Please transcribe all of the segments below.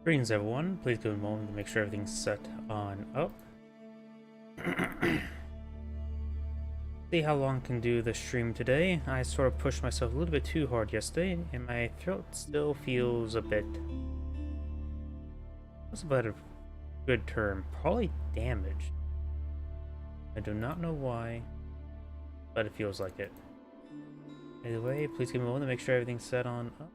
Greetings everyone, please give a moment to make sure everything's set on up. See how long I can do the stream today. I sort of pushed myself a little bit too hard yesterday, and my throat still feels a bit... What's about a good term? Probably damaged. I do not know why, but it feels like it. Either way, please give me a moment to make sure everything's set on up.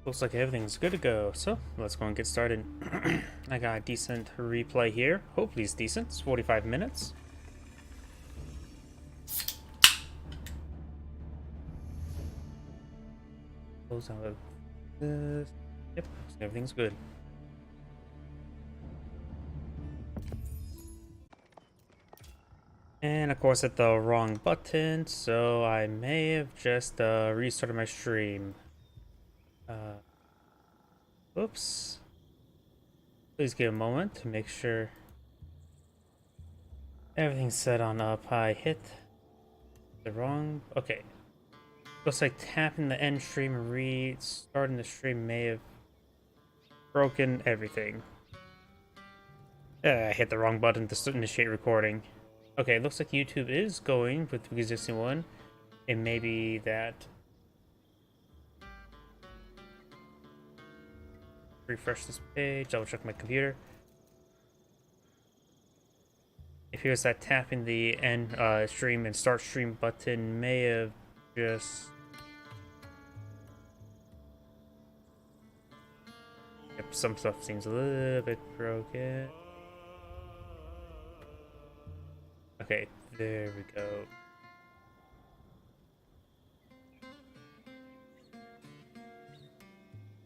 Looks like everything's good to go, so let's go and get started. I got a decent replay here. Hopefully it's decent. It's 45 minutes. Close out of this. Yep, so everything's good. And of course hit the wrong button, so I may have just restarted my stream. Oops. Please give a moment to make sure everything's set on up. I hit the wrong... Okay. Looks like tapping the end stream and restarting the stream may have broken everything. I hit the wrong button to initiate recording. Okay, looks like YouTube is going with the existing one. It may be that... Refresh this page, double check my computer. If here's that tapping the end stream and start stream button may have just... Yep, some stuff seems a little bit broken. Okay, there we go.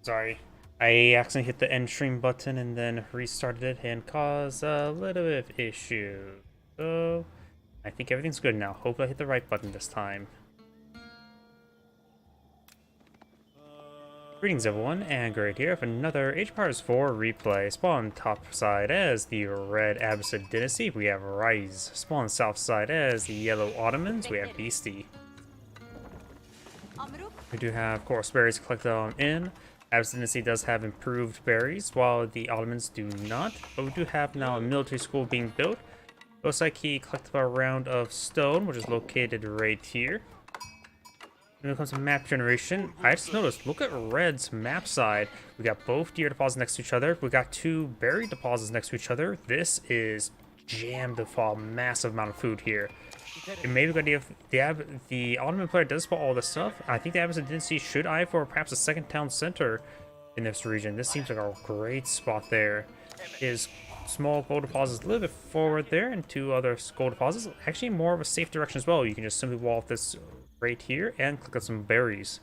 Sorry. I accidentally hit the end stream button and then restarted it and caused a little bit of issue. So, I think everything's good now. Hope I hit the right button this time. Greetings everyone, and Great here with another Age of Empires 4 replay. Spawn top side as the Red Abbasid Dynasty, we have Rise. Spawn south side as the Yellow Ottomans, we have Beastie. We do have, of course, berries collected on in. Abbasid Dynasty does have improved berries, while the Ottomans do not. But we do have now a military school being built. Looks like he collected a round of stone, which is located right here. When it comes to map generation, I just noticed, look at Red's map side. We got both deer deposits next to each other. We got two berry deposits next to each other. This is jammed with a massive amount of food here. And maybe if the Ottoman player does spot all this stuff, I think the Abbasid Dynasty should eye for perhaps a second town center in this region. This seems like a great spot there. Is small gold deposits a little bit forward there, and two other gold deposits. Actually, more of a safe direction as well. You can just simply wall off this right here and click on some berries.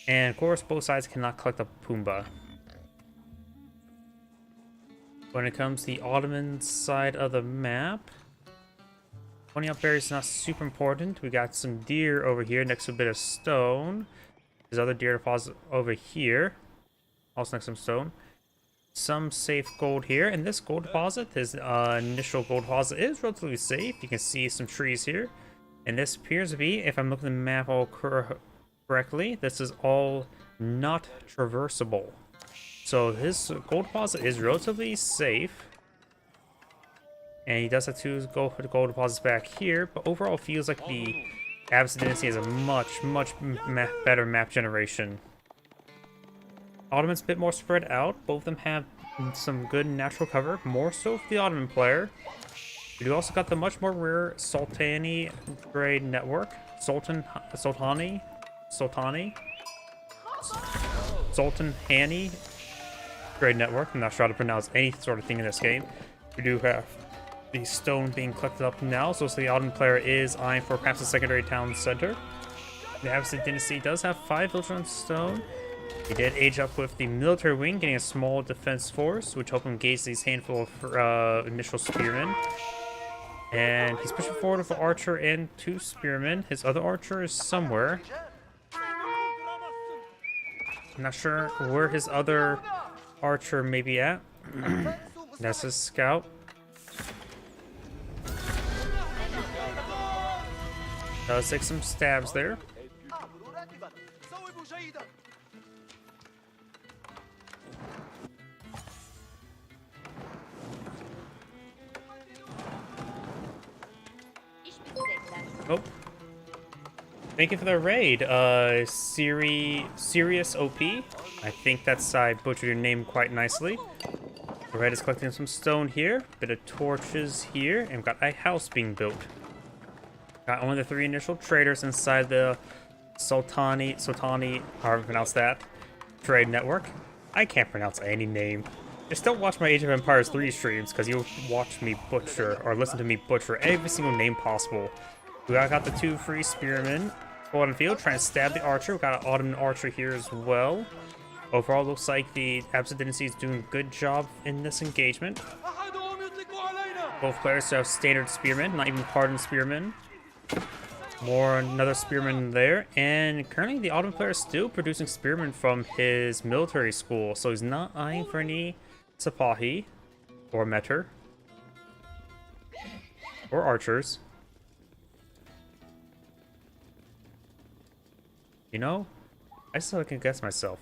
And of course, both sides cannot collect a Pumbaa. When it comes to the Ottoman side of the map, pointing out berries is not super important. We got some deer over here next to a bit of stone. There's other deer deposit over here, also next to some stone. Some safe gold here, and this gold deposit, this initial gold deposit, is relatively safe. You can see some trees here, and this appears to be, if I'm looking at the map all correctly, this is all not traversable. So his gold deposit is relatively safe. And he does have two gold deposits back here, but overall it feels like the Abs Dynasty has a much better map generation. Ottoman's a bit more spread out. Both of them have some good natural cover, more so for the Ottoman player. We do also got the much more rare Sultani grade network. Sultani grade network. I'm not sure how to pronounce any sort of thing in this game. We do have the stone being collected up now, so the Ottoman player is eyeing for perhaps a secondary town center. The Abbasid Dynasty does have 5 villagers on stone. He did age up with the military wing, getting a small defense force, which helped him engage these handful of initial spearmen. And he's pushing forward with an archer and 2 spearmen. His other archer is somewhere. I'm not sure where his other archer may be at. That's his scout. Does take some stabs there. Oh. Thank you for the raid, Serious OP. I think that's, I butchered your name quite nicely. Red is collecting some stone here, bit of torches here, and we've got a house being built. Got only the 3 initial traders inside the Sultani, however you pronounce that, trade network. I can't pronounce any name. Just don't watch my Age of Empires 3 streams, because you'll watch me butcher, or listen to me butcher every single name possible. We got the 2 free spearmen on the field, trying to stab the archer. We got an Ottoman archer here as well. Overall, looks like the Abbasid Dynasty is doing a good job in this engagement. Both players have standard spearmen, not even hardened spearmen. Another spearman there, and currently the Ottoman player is still producing spearmen from his military school, so he's not eyeing for any Sipahi or Meter or archers. You know, I still can guess myself.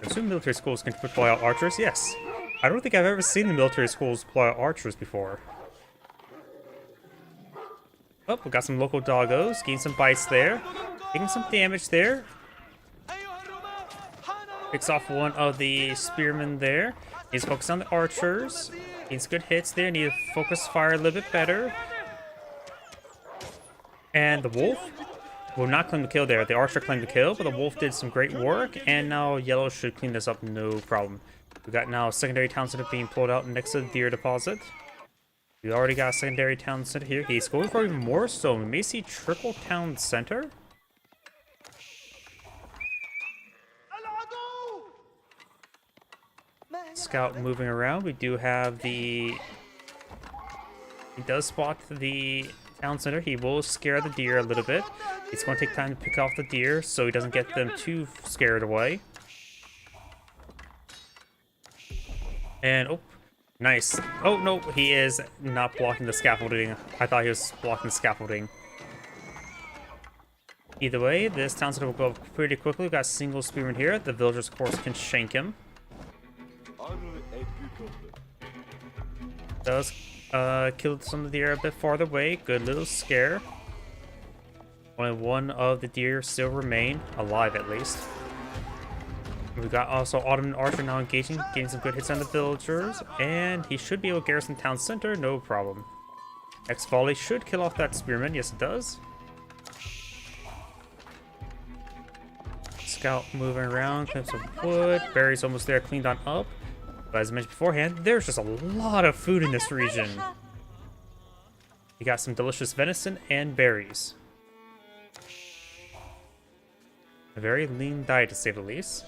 I assume military schools can deploy out archers. Yes, I don't think I've ever seen the military schools deploy out archers before. Oh, we got some local doggos, getting some bites there, taking some damage there. Picks off one of the spearmen there. He's focused on the archers. Gets good hits there. Need to focus fire a little bit better. And the wolf will not claim the kill there. The archer claimed the kill, but the wolf did some great work. And now yellow should clean this up, no problem. We got now a secondary town center being pulled out next to the deer deposit. We already got a secondary town center here. He's going for even more stone. We may see triple town center. Scout moving around. We do have the... He does spot the town center. He will scare the deer a little bit. It's going to take time to pick off the deer so he doesn't get them too scared away. And, oh. Nice. Oh, no, he is not blocking the scaffolding. I thought he was blocking the scaffolding. Either way, this town center will go up pretty quickly. We've got a single spearman here. The villagers, of course, can shank him. Does kill some of the deer a bit farther away. Good little scare. Only one of the deer still remain, alive at least. We've got also Ottoman archer now engaging, getting some good hits on the villagers, and he should be able to garrison town center, no problem. X volley should kill off that spearman, yes it does. Scout moving around, clean some wood, berries almost there, cleaned on up. But as I mentioned beforehand, there's just a lot of food in this region. You got some delicious venison and berries. A very lean diet to say the least.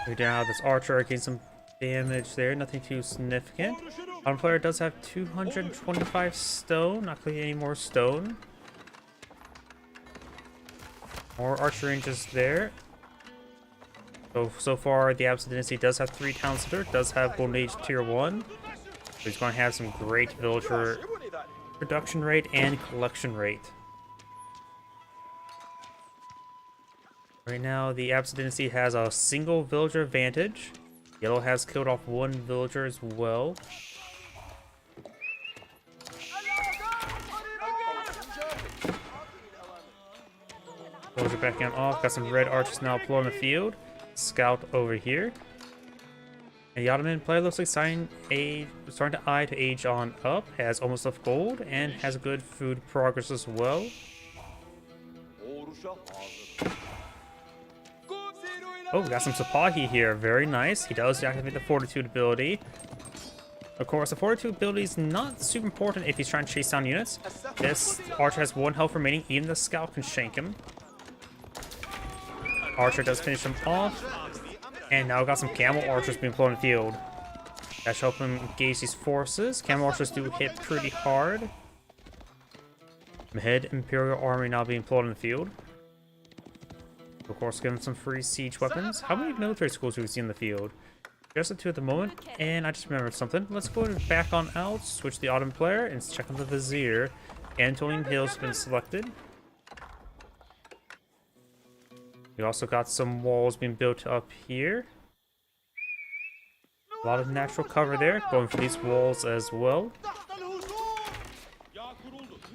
We now have this archer getting some damage there, nothing too significant. Our player does have 225 stone, not cleaning any more stone. More archer ranges there. So far, the Abbasid Dynasty does have 3 town center, does have Golden Age Tier 1. So he's going to have some great villager production rate and collection rate. Right now, the Abstinency has a single villager advantage. Yellow has killed off one villager as well. Villager backing off. Got some red archers now deployed in the field. Scout over here. And the Ottoman player looks like starting to age on up. Has almost enough gold and has good food progress as well. Oh, we got some Sipahi here. Very nice. He does activate the Fortitude ability. Of course, the Fortitude ability is not super important if he's trying to chase down units. This archer has 1 health remaining. Even the scout can shank him. Archer does finish him off. And now we got some camel archers being deployed in the field. That should help him engage these forces. Camel archers do hit pretty hard. Mid Imperial army now being deployed in the field. Of course, giving some free siege weapons. How many military schools do we see in the field? Just the 2 at the moment. And I just remembered something. Let's go ahead and back on out, switch the Ottoman player, and check on the Vizier. Antonian Hill's been selected. We also got some walls being built up here. A lot of natural cover there, going for these walls as well.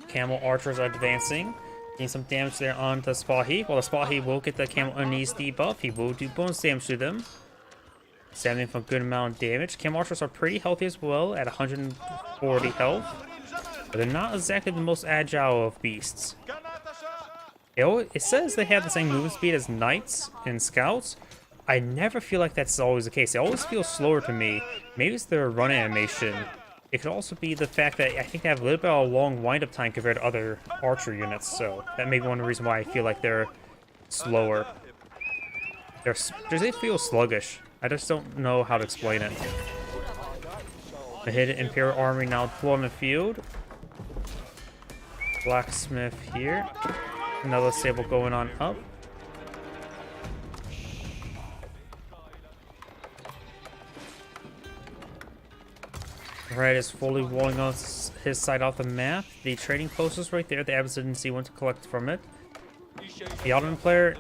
Camel archers are advancing. Getting some damage there on the Sipahi. While the Sipahi will get the Camel Unease debuff, he will do bonus damage to them. Standing for a good amount of damage. Camel archers are pretty healthy as well at 140 health. But they're not exactly the most agile of beasts. It says they have the same movement speed as knights and scouts. I never feel like that's always the case. They always feel slower to me. Maybe it's their run animation. It could also be the fact that I think they have a little bit of a long wind-up time compared to other archer units, so that may be one of the reasons why I feel like they're slower. They feel sluggish. I just don't know how to explain it. The hidden Imperial army now deployed in the field. Blacksmith here. Another stable going on up. Red is fully walling on his side off the map. The trading post is right there. The Abstinency went to collect from it. The Ottoman player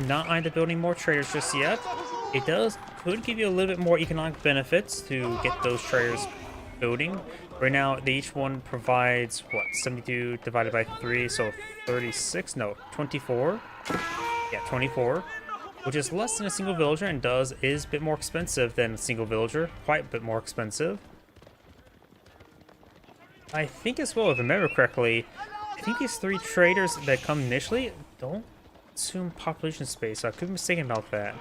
not eyeing to building more traders just yet. It could give you a little bit more economic benefits to get those traders building. Right now, each one provides, what, 72 divided by 3, so 36? No, 24. Yeah, 24. Which is less than a single villager and is a bit more expensive than a single villager. Quite a bit more expensive. I think as well, if I remember correctly, I think these 3 traders that come initially don't consume population space. I could be mistaken about that.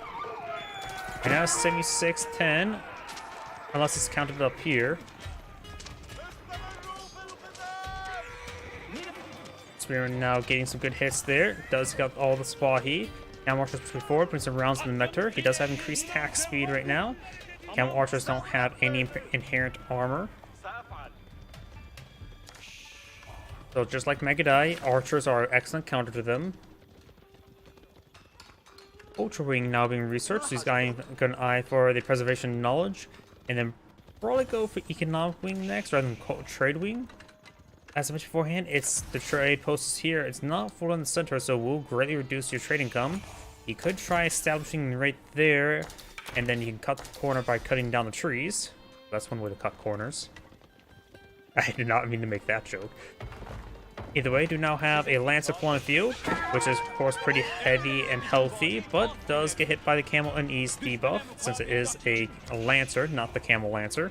And now it's 7610, unless it's counted up here. Spearman now getting some good hits there. Does get all the Sipahi. Camel archers pushing forward, putting some rounds in the Nectar. He does have increased attack speed right now. Camel archers don't have any inherent armor. So just like Megadai, archers are an excellent counter to them. Ultra Wing now being researched. He's got an eye for the preservation of knowledge. And then probably go for Economic Wing next rather than Trade Wing. As I mentioned beforehand, it's the trade post here. It's not full in the center, so it will greatly reduce your trade income. You could try establishing right there, and then you can cut the corner by cutting down the trees. That's one way to cut corners. I did not mean to make that joke. Either way, do now have a Lancer on the field, which is of course pretty heavy and healthy, but does get hit by the Camel Unease debuff, since it is a Lancer, not the Camel Lancer.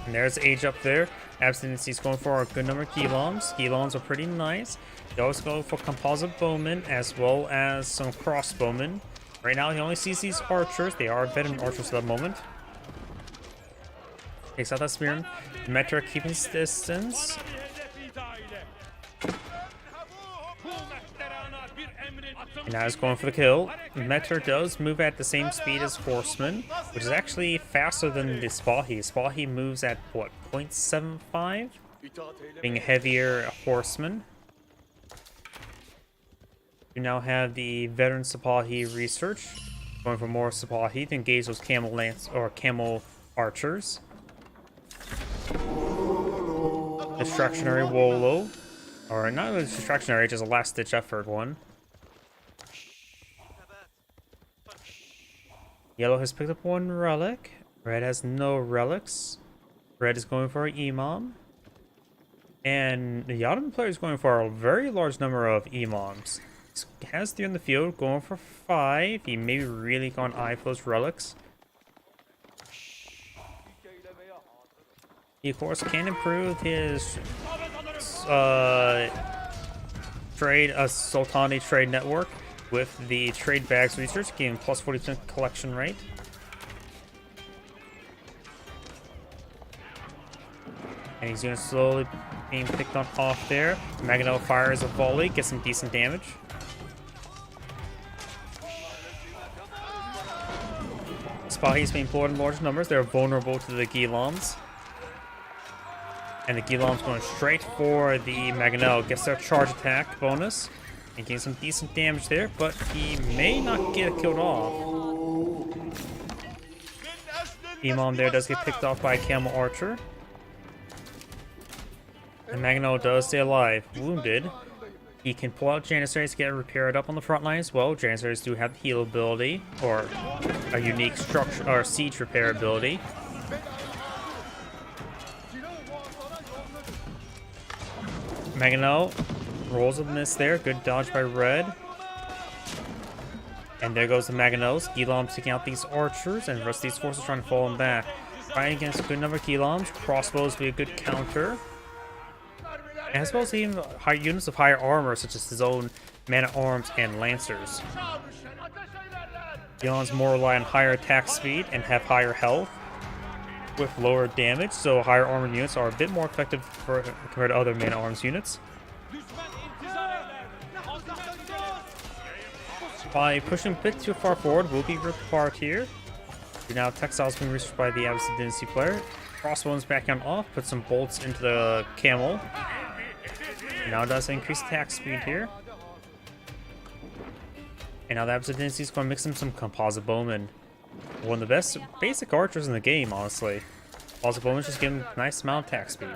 And there's Age up there. Abstinency's going for a good number of Gelons. Gelons are pretty nice. They always go for composite bowmen as well as some crossbowmen. Right now he only sees these archers. They are veteran archers at the moment. Takes out that Spearman. Metra keeping his distance. And now he's going for the kill. Metra does move at the same speed as Horseman, which is actually faster than the Sipahi. Sipahi moves at, what, 0.75? Being a heavier Horseman. We now have the veteran Sipahi research. Going for more Sipahi to engage those camel archers. Distractionary Wolo. Or not a distraction area, just a last-ditch effort one. Yellow has picked up one relic. Red has no relics. Red is going for an Imam. And the Ottoman player is going for a very large number of Imams. He has 3 on the field, going for 5. He may be really gone eye for those relics. He, of course, can improve his Sultani trade network with the trade bags research, giving plus 40% collection rate. And he's going to slowly being picked on off there. Magano fires a volley, gets some decent damage. Spahis being employed in large numbers, they're vulnerable to the Gilans. And the Gilan's going straight for the Magano. Gets their charge attack bonus. And getting some decent damage there, but he may not get killed off. Imam there does get picked off by a Camel Archer. And Magano does stay alive. Wounded. He can pull out Janissaries to get repaired up on the front line as well. Janissaries do have the heal ability, or a unique structure or siege repair ability. Magano rolls a miss there. Good dodge by Red. And there goes the Maganos. Gilam taking out these archers, and the rest of these forces trying to fall them back. Fighting against a good number of Gilams. Crossbows be a good counter. And as well as even high units of higher armor, such as his own man-at-arms and lancers. Gilans more rely on higher attack speed and have higher health with lower damage, so higher armored units are a bit more effective compared to other man-at-arms units. By pushing a bit too far forward, will be ripped apart here. Now textiles being reached by the Abbasid Dynasty player. Crossbones backing on off, put some bolts into the camel. Now it does increase attack speed here. And now the Abbasid Dynasty is going to mix in some composite bowmen. One of the best basic archers in the game, honestly. Composite bowmen just give him a nice amount of attack speed.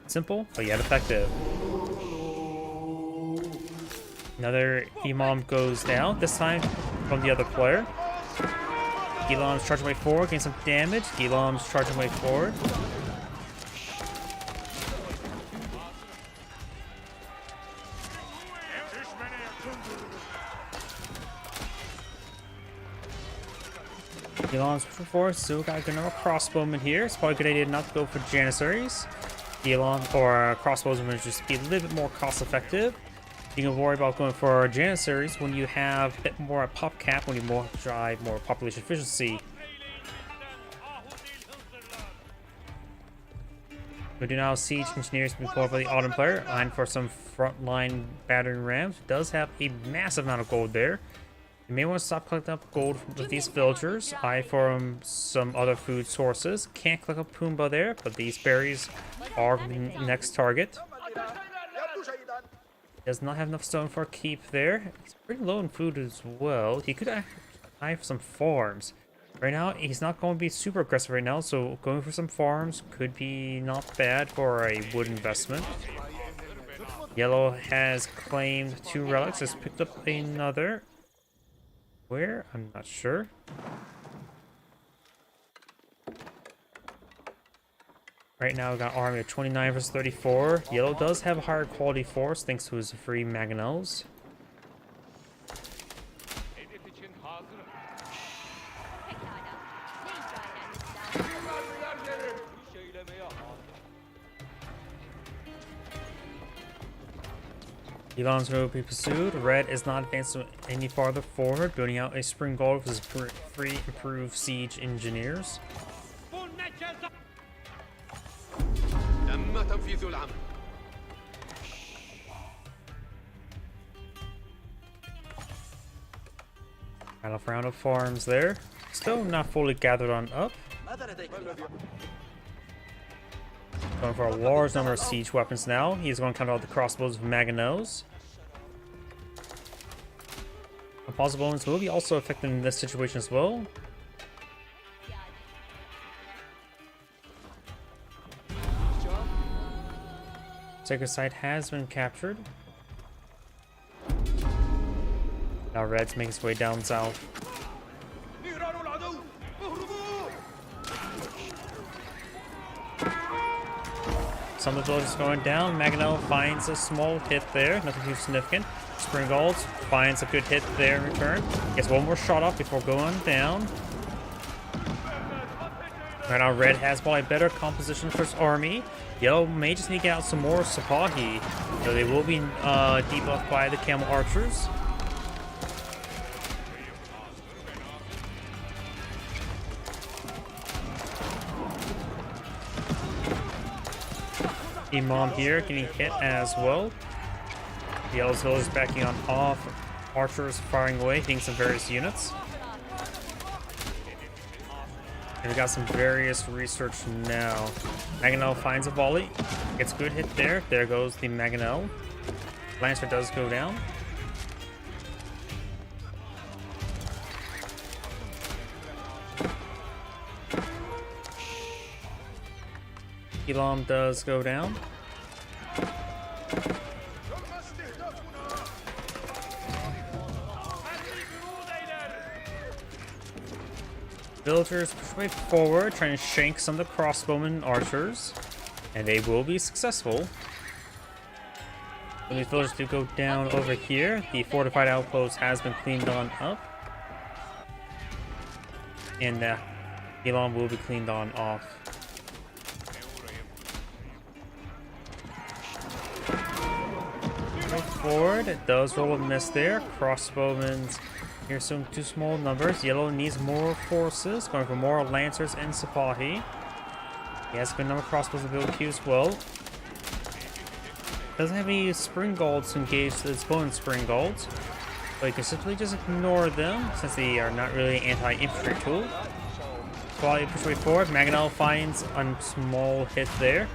Simple, but yet effective. Another Imam goes down, this time from the other player. Gilam's charging way forward, getting some damage. Gilam's charging way forward. Gilam's pushing forward, still got a good number of crossbowmen here. It's probably a good idea not to go for Janissaries. Gilam or crossbows would just be a little bit more cost effective. You can worry about going for Janissaries when you have a bit more pop cap, when you drive more population efficiency. We do now siege engineers being employed by the Ottoman player, eyeing for some frontline battering rams. Does have a massive amount of gold there. You may want to stop collecting up gold with these villagers. Eye for some other food sources. Can't collect up Pumbaa there, but these berries are the next target. Does not have enough stone for a keep there. He's pretty low in food as well. He could eye for some farms. Right now, he's not going to be super aggressive right now, so going for some farms could be not bad for a wood investment. Yellow has claimed 2 relics, has picked up another. Where? I'm not sure. Right now, we got an army of 29 versus 34. Yellow does have a higher quality force thanks to his free mangonels. Elon's will be pursued. Red is not advancing any farther forward, building out a spring gold with his free improved siege engineers. Final round of farms there. Still not fully gathered on up. Going for a large number of siege weapons now. He's going to counter out the crossbows of Maganos. Composite bones will be also effective in this situation as well. Sacred Site has been captured. Now Red's making his way down south. Some of the villages going down. Mangonel finds a small hit there, nothing too significant. Springald finds a good hit there in return. Gets one more shot off before going down. Right now, Red has probably better composition for his army. Yellow may just need to get out some more Sipahi, so they will be debuffed by the Camel Archers. Imam here getting hit as well. Yellow's village is backing on off. Archers firing away, hitting some various units. And we got some various research now. Mangonel finds a volley. Gets a good hit there. There goes the Mangonel. Lancer does go down. Elam does go down. Villagers push way forward, trying to shank some of the crossbowmen archers, and they will be successful. When these villagers do go down over here, the fortified outpost has been cleaned on up, and Elam will be cleaned on off. Forward, it does roll a miss there. Crossbowmen's here's some too small numbers. Yellow needs more forces, going for more lancers and Sipahi. He has a good number of crossbows ability as well. Doesn't have any Springalds to engage its opponent's Springalds, but you can simply just ignore them since they are not really an anti-infantry tool. Sipahi push way forward. Mangonel finds a small hit there.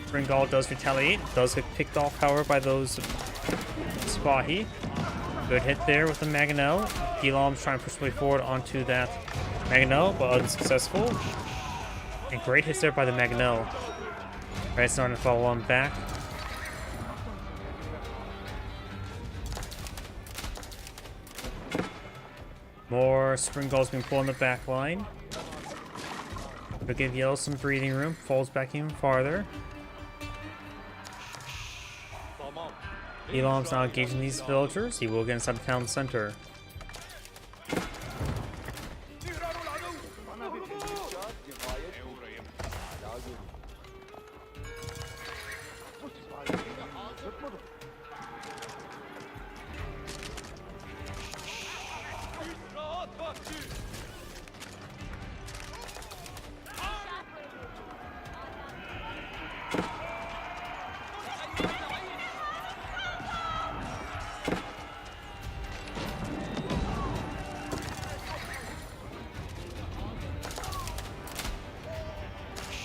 Springald does retaliate, does get picked off, however, by those Sipahi. Good hit there with the Mangonel. Elam's trying to push way forward onto that Mangonel, but unsuccessful. And great hits there by the Mangonel. Right, starting to follow on back. More Springalds being pulled in the back line. But give Yellow some breathing room, falls back even farther. Elam's now engaging these villagers. He will get inside the town center.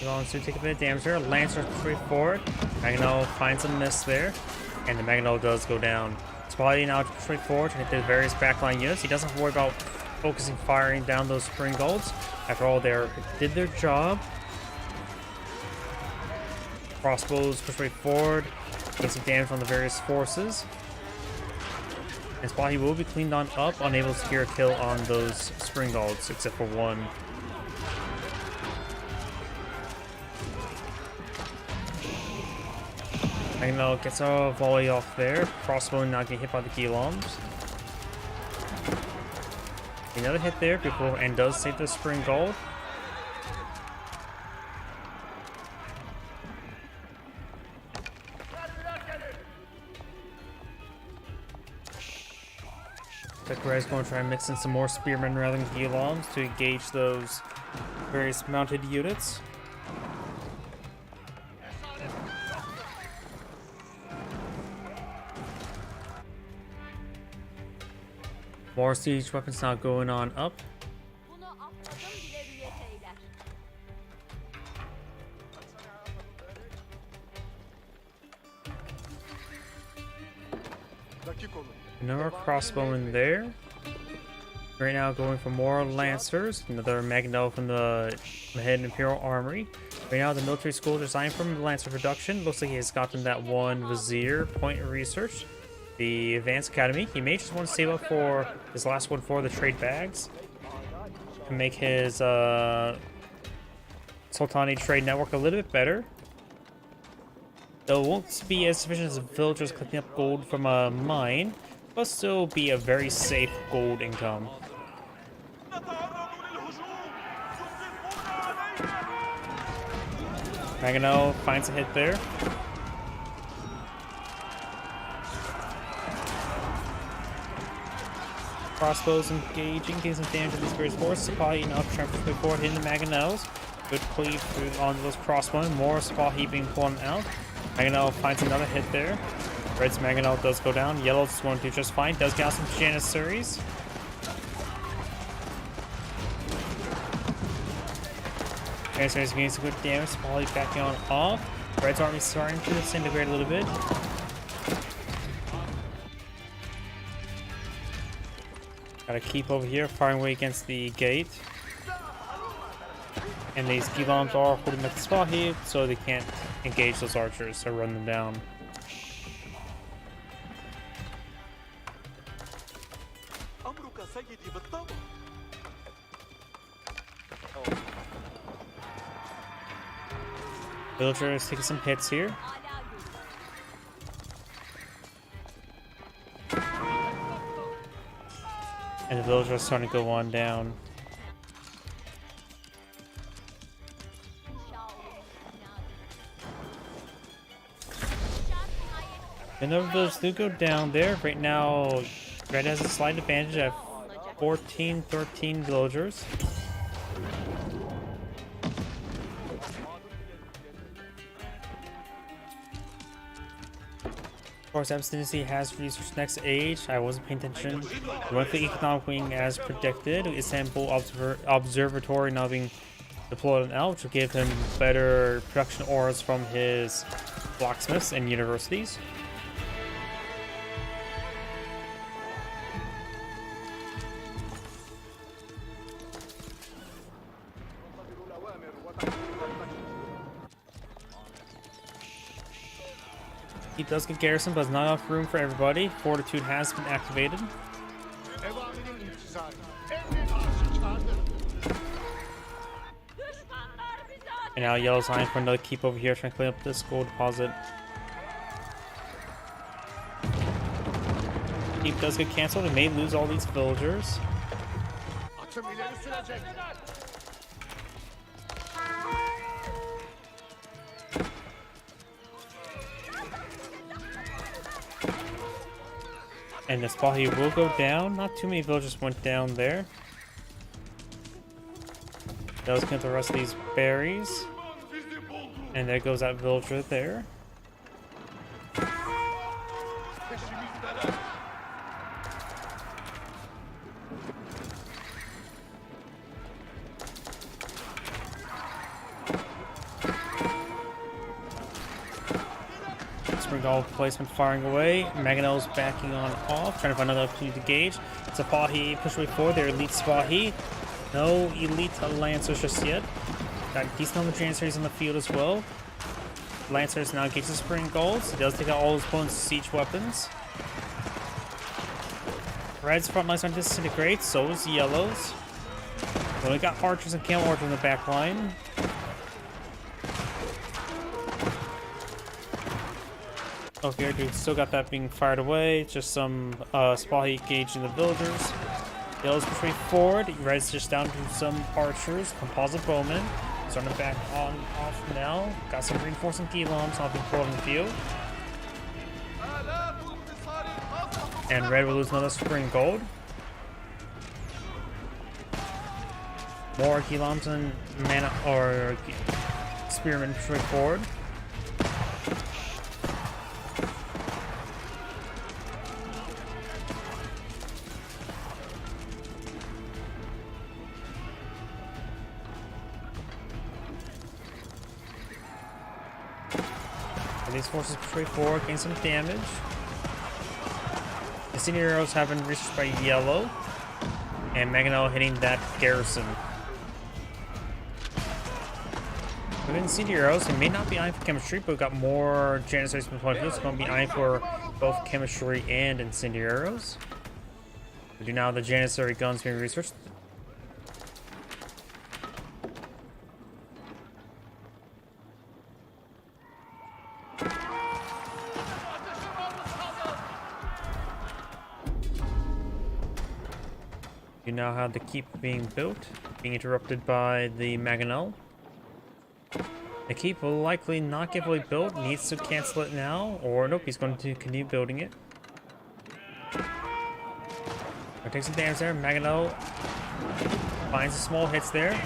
Elam's to take a bit of damage there. Lancer straight forward. Mangonel finds a miss there, and the Mangonel does go down. Sipahi now straight forward to hit the various backline units. He doesn't have to worry about focusing firing down those Springolds. After all, they did their job. Crossbows push right forward, take some damage on the various forces. And Sipahi will be cleaned on up, unable to secure a kill on those Springolds, except for one. Mangonel gets a volley off there. Crossbow not getting hit by the Gilams. Another hit there before, and does save the Springald. Sakurai's going to try and mix in some more spearmen rather than Gilams to engage those various mounted units. More siege weapons now going on up. Another crossbowman there. Right now going for more lancers. Another Mangonel from the Head Imperial Armory. Right now, the military school designed from Lancer production. Looks like he has gotten that one Vizier point of research. The Advanced Academy. He may just want to save up for his last one for the trade bags. To make his Sultani trade network a little bit better. Though it won't be as sufficient as villagers collecting up gold from a mine, but still be a very safe gold income. Magano finds a hit there. Crossbows engaging, getting some damage in these various forces. Sipahi now trying to push forward, hitting the Mangonels. Good cleave onto those crossbows. More Sipahi being pulled out. Mangonel finds another hit there. Red's Mangonel does go down. Yellow's going to do just fine. Does get out some Janissaries. Janissaries getting some good damage. Sipahi backing on off. Red's army starting to disintegrate a little bit. Gotta keep over here, firing away against the gate. And these Gilams are holding at the spot here, so they can't engage those archers or run them down. Villagers taking some hits here. And the villagers are starting to go on down. And the villagers do go down there. Right now, Red has a slight advantage at 14, 13 villagers. Of course, Abstinency has researched next age. I wasn't paying attention. We went for the economic wing as predicted. Istanbul Observatory now being deployed on L, which will give him better production auras from his blacksmiths and universities. He does get garrison, but there's not enough room for everybody. Fortitude has been activated. And now Yellow's eyeing for another keep over here, trying to clean up this gold deposit. Keep does get cancelled. It may lose all these villagers. And the Sipahi will go down. Not too many villagers went down there. Does get the rest of these berries. And there goes that villager there. Springall placement firing away. Mangonel's backing on off, trying to find another opportunity to gauge. Sipahi push way forward. Their elite Sipahi. No elite Lancers just yet. Got a decent number of Janissaries in the field as well. Lancers now engages Springalls. He does take out all his opponent's siege weapons. Red's front line's starting to disintegrate, so is Yellow's. Well, we got archers and camel archers in the back line. Okay, dude, still got that being fired away. Just some Sipahi engaging the villagers. Yellow's pushing forward. Red's just down to some archers, composite bowmen. Starting to back on off now. Got some reinforcing Gilams not being pulled in the field. And Red will lose another spring gold. More Gilams and mana or spearmen pushing forward. These forces push forward, gain some damage. The senior arrows have been reached by Yellow, and Mangonel hitting that garrison. With incendiaries, it may not be eyeing for chemistry, but we've got more janissaries from the point of view. It's going to be eyeing for both chemistry and incendiaries. We do now have the janissary guns being researched. You now have the keep being built, being interrupted by the Mangonel. The keep will likely not get fully built, needs to cancel it now, or nope, he's going to continue building it. Gonna take some damage there. Mangonel finds some small hits there.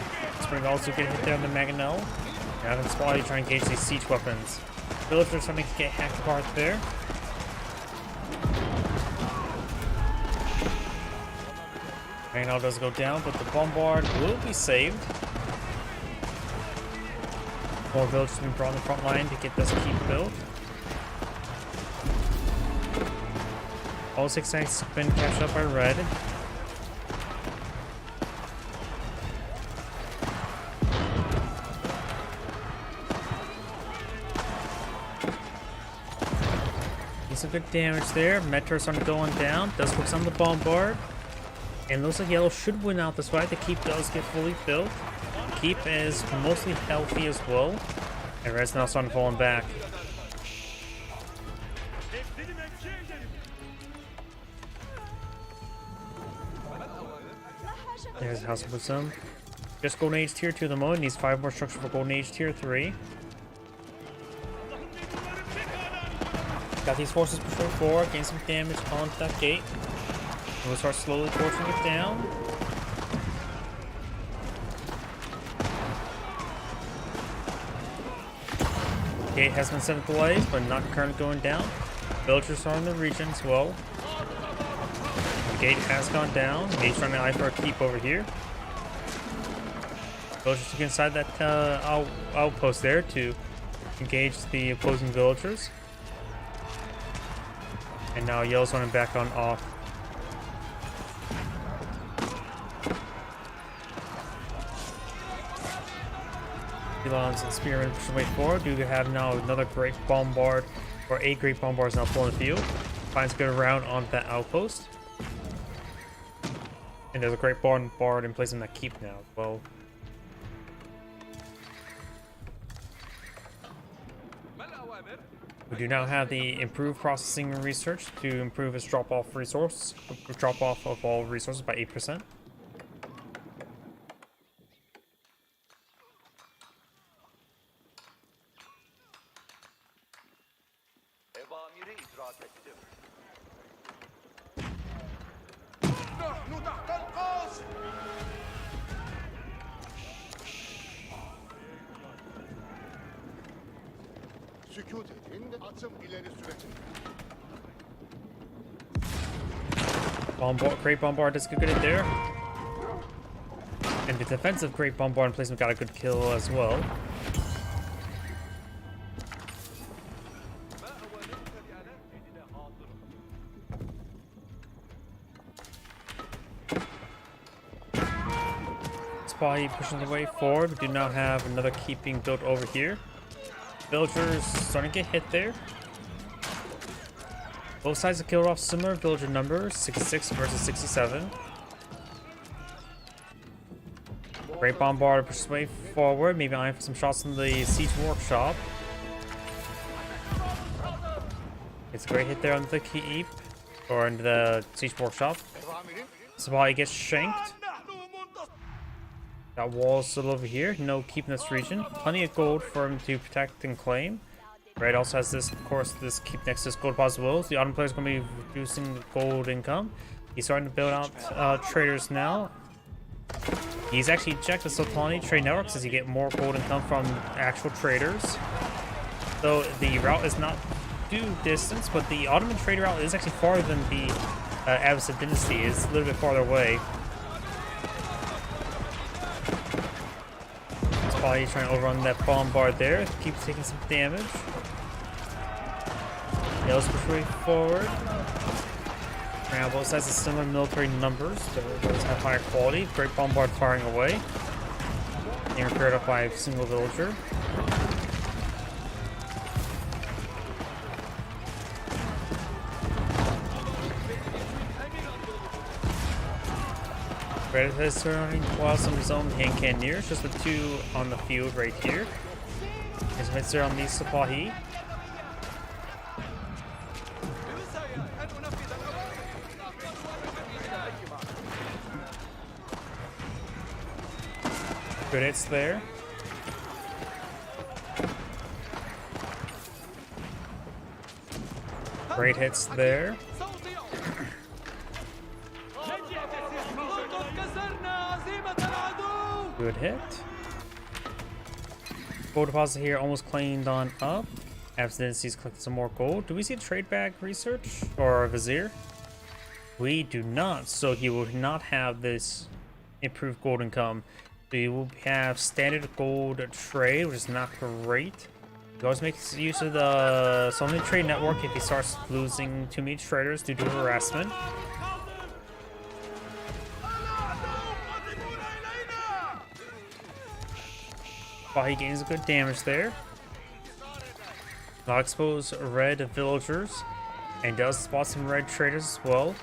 Spring also get hit there on the Mangonel. Now that's why you try and engage these siege weapons. Villagers are starting to get hacked apart there. Mangonel does go down, but the Bombard will be saved. More villagers being brought on the front line to get this keep built. All 6 tanks have been catched up by red. Get some good damage there. Meteors are going down. Does focus on the Bombard. And looks like yellow should win out this fight. The keep does get fully built. Keep is mostly healthy as well. And red's now starting falling back. There's House of Wisdom. Just Golden Age Tier 2 at the moment. Needs 5 more structure for Golden Age Tier 3. Got these forces pushing forward, gain some damage onto that gate. And we'll start slowly forcing it down. Gate has been set ablaze, but not currently going down. Villagers are in the region as well. The gate has gone down. Mate's trying to eye for a keep over here. Villagers to get inside that outpost there to engage the opposing villagers. And now yellow's running back on off. Elons and Spearmen push their way forward. Do have now another Great Bombard, or a Great Bombard is now full in the field. Finds a good round on that outpost. And there's a Great Bombard in place in that keep now as well. We do now have the improved processing and research to improve its drop-off of all resources by 8%. Sükût edin, atım ileri sürecek. Great Bombard does good in there. And the defensive Great Bombard placement got a good kill as well. Spy pushing the way forward. We do now have another keep being built over here. Villagers starting to get hit there. Both sides have killed off similar villager numbers, 66 versus 67. Great Bombard pushes way forward, maybe eyeing for some shots in the Siege Workshop. It's a great hit there on the keep, or in the Siege Workshop. Sabali gets shanked. That wall is still over here. No keep in this region. Plenty of gold for him to protect and claim. Red also has this, of course, this keep next to this gold deposit wills. The Autumn player is going to be reducing gold income. He's starting to build out traders now. He's actually ejected Sultani trade networks as you get more gold income from actual traders. Though the route is not due distance, but the Ottoman trade route is actually farther than the Abbasid dynasty. It's a little bit farther away. He's trying to overrun that bombard there. Keeps taking some damage. Yellow's push way forward. Now both sides have similar military numbers. Those have higher quality. Great Bombard firing away. Being repaired up by a single villager. Red is surrounding while some of his own hand cannoneers, just the two on the field right here. His mitts are on the Sipahi. Good hits there. Great hits there. Good hit. Gold deposit here almost cleaned on up. Abstinency's collected some more gold. Do we see a trade bag research or a vizier? We do not, so he will not have this improved gold income. So you will have standard gold trade, which is not great. He always makes use of the Solomon Trade Network if he starts losing too many traders due to harassment. While he gains good damage there. Now expose red villagers and does spot some red traders as well.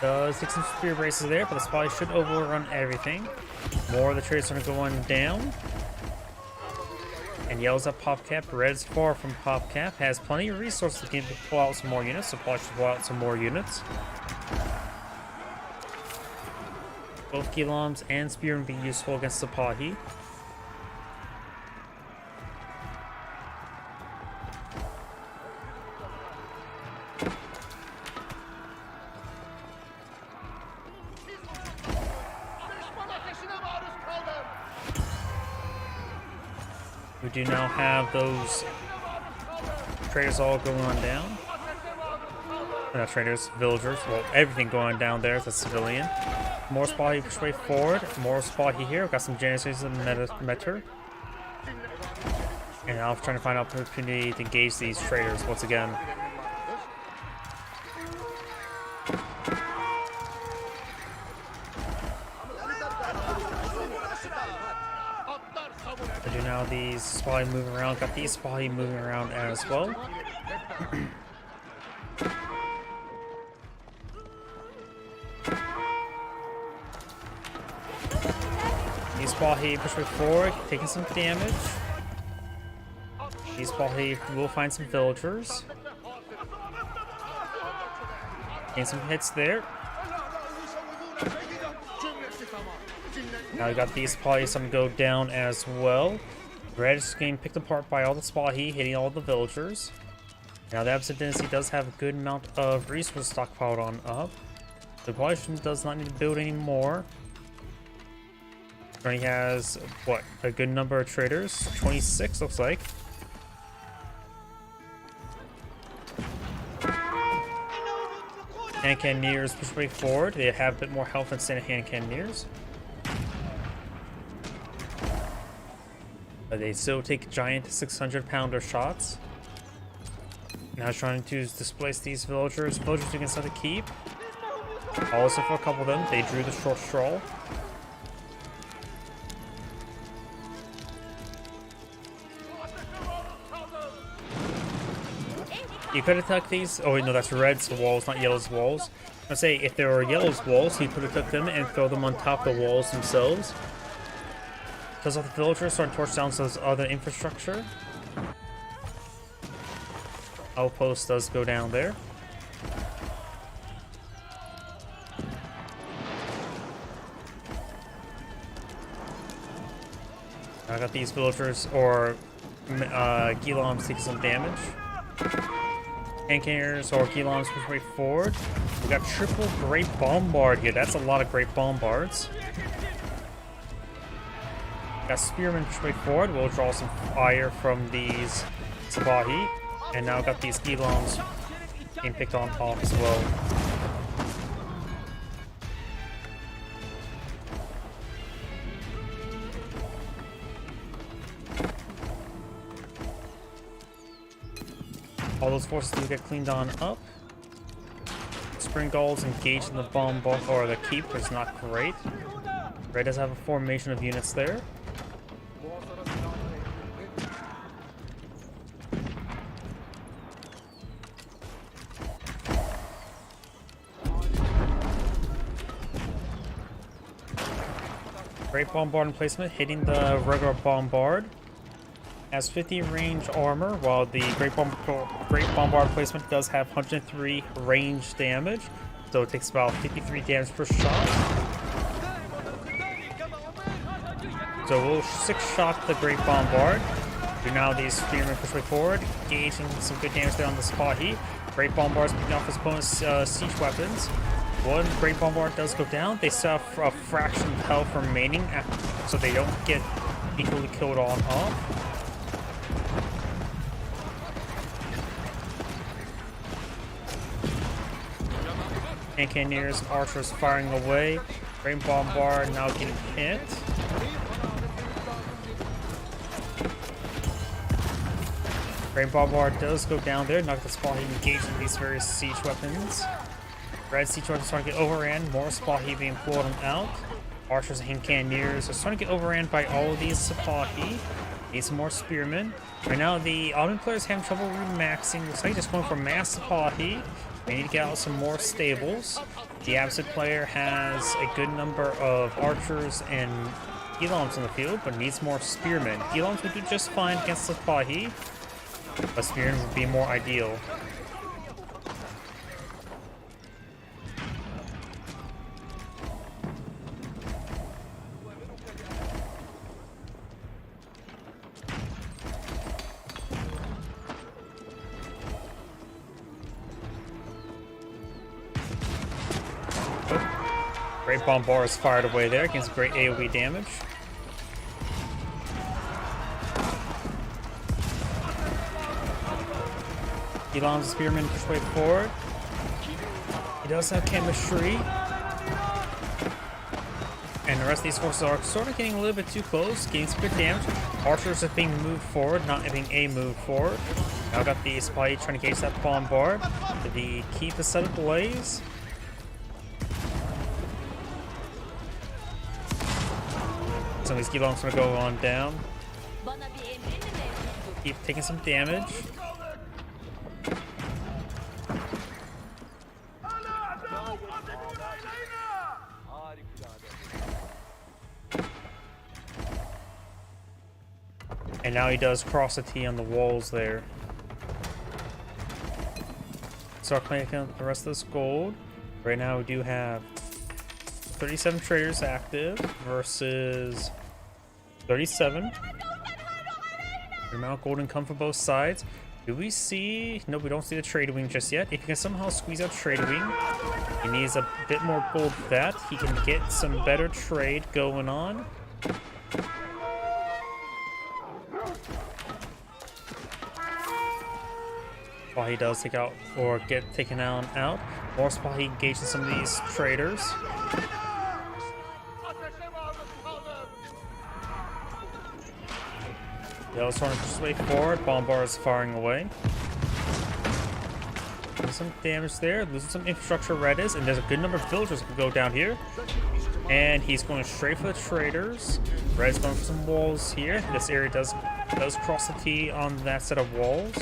Does take some spear braces there, but the spy should overrun everything. More of the traders are going down. And yells at PopCap. Red's far from PopCap. Has plenty of resources to pull out some more units. Supply should pull out some more units. Both Gilams and Spearmen being useful against Sipahi. We do now have those traders all going on down. Not traders, villagers. Well, everything going down there as a civilian. More Sipahi push way forward. More Sipahi here. We've got some Janissaries in the Meter. And now I'm trying to find an opportunity to engage these traders once again. I do now these Sipahi moving around. Got these Sipahi moving around as well. These Sipahi push way forward, taking some damage. These Sipahi will find some villagers. Getting some hits there. Now we got these Sipahi, some go down as well. Red is getting picked apart by all the Sipahi, hitting all the villagers. Now the Absent Dynasty does have a good amount of resources stockpiled on up. The coalition does not need to build any more. He has, what, a good number of traders? 26 looks like. Hand cannoneers push way forward. They have a bit more health than standard hand cannoneers. But they still take giant 600-pounder shots. Now trying to displace these villagers. Villagers you can start to keep. Also for a couple of them, they drew the short straw. You could attack these. Oh wait, no, that's red's walls, not yellow's walls. I say if there were yellow's walls, he could attack them and throw them on top of the walls themselves. Because all the villagers start to torch down some other infrastructure. Outpost does go down there. I got these villagers or Gilams taking some damage. Hand cannons or Gilams push way forward. We got triple Great Bombard here. That's a lot of Great Bombards. Got Spearmen push way forward. We'll draw some fire from these Sipahi. And now got these Gilams being picked on off as well. All those forces do get cleaned on up. Spring Gulls engaged in the bomb or the keep, which is not great. Red does have a formation of units there. Great Bombard placement hitting the regular Bombard. Has 50 range armor, while the Great Bombard placement does have 103 range damage. So it takes about 53 damage per shot. So we'll 6-shot the Great Bombard. Do now these Spearmen push way forward, engaging some good damage there on the Sipahi. Great Bombard's picking off his opponent's siege weapons. One Great Bombard does go down. They still have a fraction of health remaining, so they don't get equally killed on off. And Cannoneers and archers firing away. Great Bombard now getting hit. Great Bombard does go down there, knock the Sipahi engaging these various siege weapons. Red siege weapons trying to get overran, more Sipahi being pulled out. Archers and Cannoneers are starting to get overran by all of these Sipahi. Need some more Spearmen. Right now, the Ottoman players having trouble remaxing. Looks like just going for mass Sipahi. They need to get out some more stables. The Abbasid player has a good number of archers and Elams on the field, but needs more Spearmen. Elams would do just fine against Sipahi, but Spearmen would be more ideal. Great Bombard is fired away there against great AoE damage. Elam's Spearman push way forward. He does have chemistry. And the rest of these forces are sort of getting a little bit too close, getting some good damage. Archers are being moved forward, not having a move forward. Now got the Sipahi trying to gauge that Bombard. Did he keep the set ablaze? Some of these Gilongs gonna go on down. Keep taking some damage. And now he does cross the T on the walls there. Start clanking up the rest of this gold. Right now we do have 37 traders active versus 37. The amount of gold income from both sides. Do we see? No, we don't see the trade wing just yet. If he can somehow squeeze out trade wing, he needs a bit more gold for that. He can get some better trade going on. While he does take out or get taken out, more Sipahi engages some of these traders. Yellow's trying to push his way forward. Bombard is firing away. Doing some damage there, losing some infrastructure Redis, and there's a good number of villagers that can go down here. And he's going straight for the traders. Red's going for some walls here. This area does cross the T on that set of walls.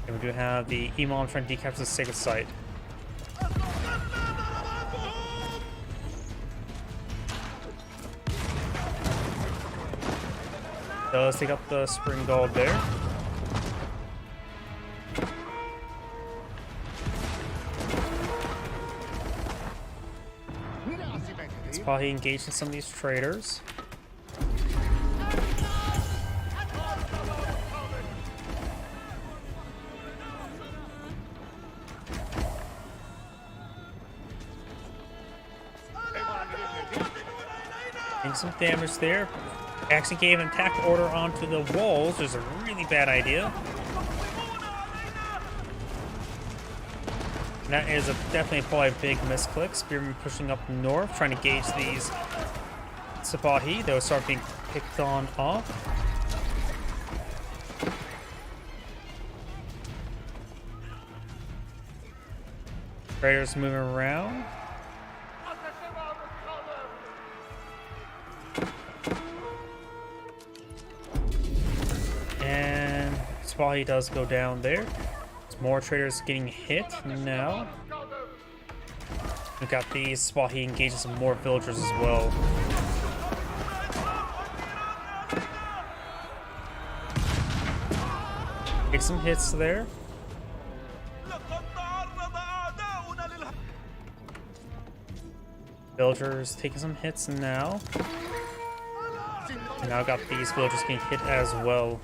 And we do have the Imam trying to decapture the sacred site. Does take up the spring gold there. Sipahi engaged in some of these traders. Doing some damage there. Actually gave an attack order onto the walls, which is a really bad idea. And that is definitely probably a big misclick. Spearman pushing up north, trying to gauge these Sipahi. They'll start being picked on off. Raiders moving around. And Sipahi does go down there. There's more traders getting hit now. We've got these Sipahi engaging some more villagers as well. Take some hits there. Villagers taking some hits now. And now got these villagers getting hit as well.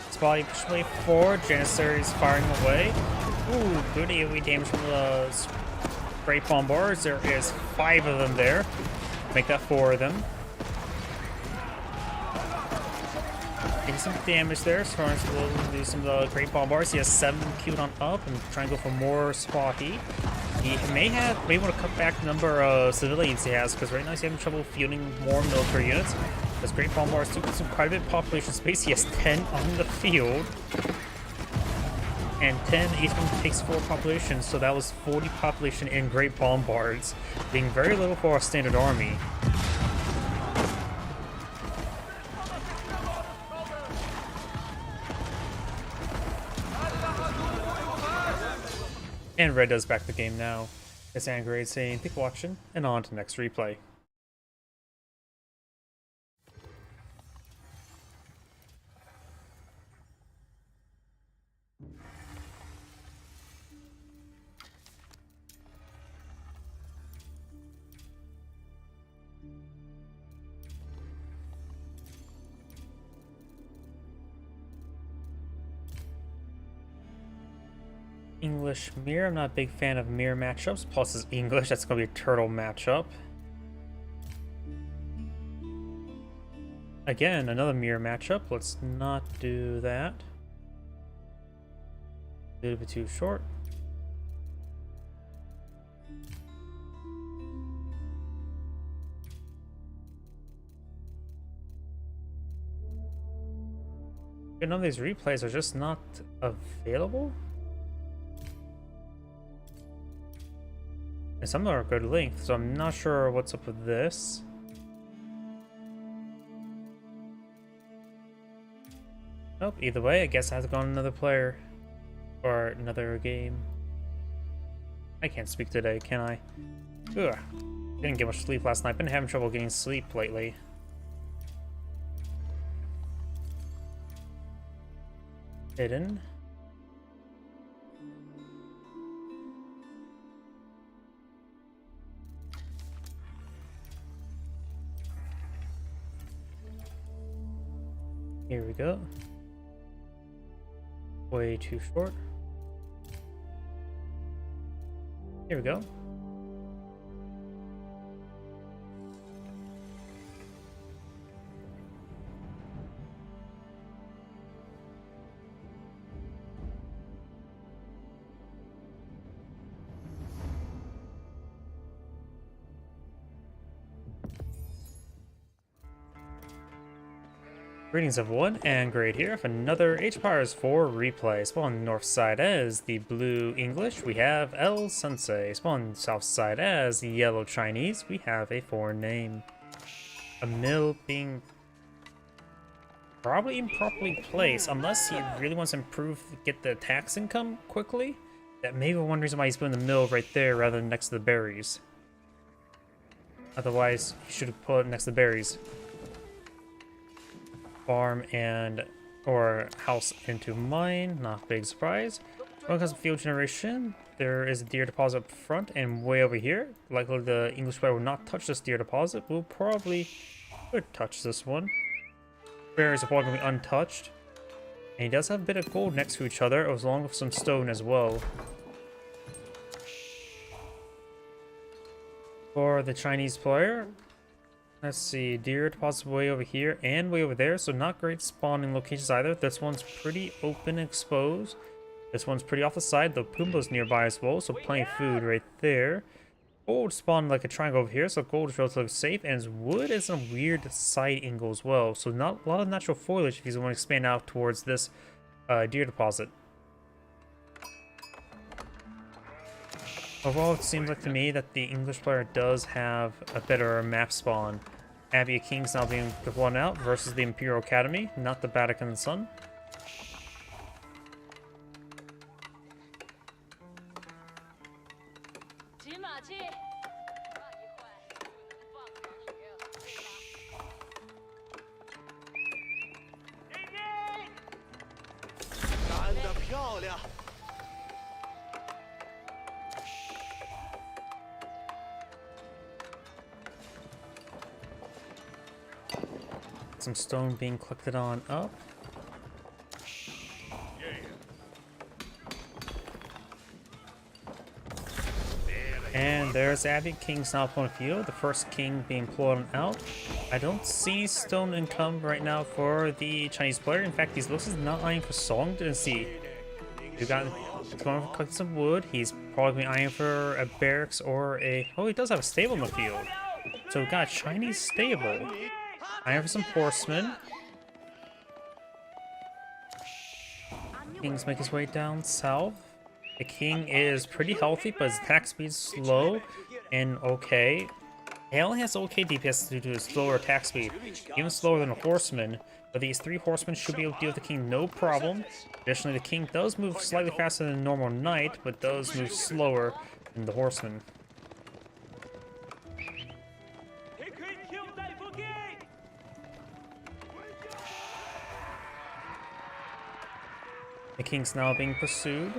Spotty push way forward. Janissaries firing away. Ooh, good AoE damage from the Great Bombarders. There is 5 of them there. Make that 4 of them. Getting some damage there. Starting to do some of the Great Bombarders. He has 7 queued on up and trying to go for more Spotty. He may want to cut back the number of civilians he has, because right now he's having trouble fielding more military units. As Great Bombarders took some quite a bit of population space. He has 10 on the field. And 10, each one takes 4 population, so that was 40 population in Great Bombards, being very little for a standard army. And Red does back the game now. It's Angrade saying, thank you for watching, and on to the next replay. English mirror. I'm not a big fan of mirror matchups. Plus, it's English. That's going to be a turtle matchup. Again, another mirror matchup. Let's not do that. A little bit too short. None of these replays are just not available. And some are good length, so I'm not sure what's up with this. Nope, either way, I guess I have to go on another player. Or another game. I can't speak today, can I? Ugh. Didn't get much sleep last night. Been having trouble getting sleep lately. Hidden. Here we go. Way too short. Here we go. Greetings everyone, and Great here for another H-Powers 4 replay. Spawn north side as the blue English, we have El Sensei. Spawn south side as the yellow Chinese, we have a foreign name. A mill being probably improperly placed, unless he really wants to improve, get the tax income quickly. That may be one reason why he's putting the mill right there rather than next to the berries. Otherwise, he should have put it next to the berries. Farm and or house into mine, not a big surprise. When it comes to field generation, there is a deer deposit up front and way over here. Likely the English player will not touch this deer deposit. We'll probably could touch this one. Berries are probably going to be untouched. And he does have a bit of gold next to each other, as long with some stone as well. For the Chinese player, let's see, deer deposits way over here and way over there, so not great spawning locations either. This one's pretty open and exposed. This one's pretty off the side. The Pumbaa's nearby as well, so plenty of food right there. Gold spawned like a triangle over here, so gold is relatively safe, and wood is a weird side angle as well, so not a lot of natural foliage if you want to expand out towards this deer deposit. Overall, it seems like to me that the English player does have a better map spawn. Abbey of Kings now being blown out versus the Imperial Academy, not the Vatican Sun. 漂亮！ Some stone being collected on up. And there's Abbey. King's now upon field. The first king being pulled out. I don't see stone income right now for the Chinese player. In fact, he looks like he's not eyeing for song. Didn't see. He's going to collect some wood. He's probably eyeing for a barracks or a... Oh, he does have a stable in the field. So we got a Chinese stable. Eyeing for some horsemen. King's make his way down south. The king is pretty healthy, but his attack speed is slow and okay. He only has okay DPS due to his slower attack speed, even slower than a horseman. But these 3 horsemen should be able to deal with the king no problem. Additionally, the king does move slightly faster than a normal knight, but does move slower than the horseman. The king's now being pursued.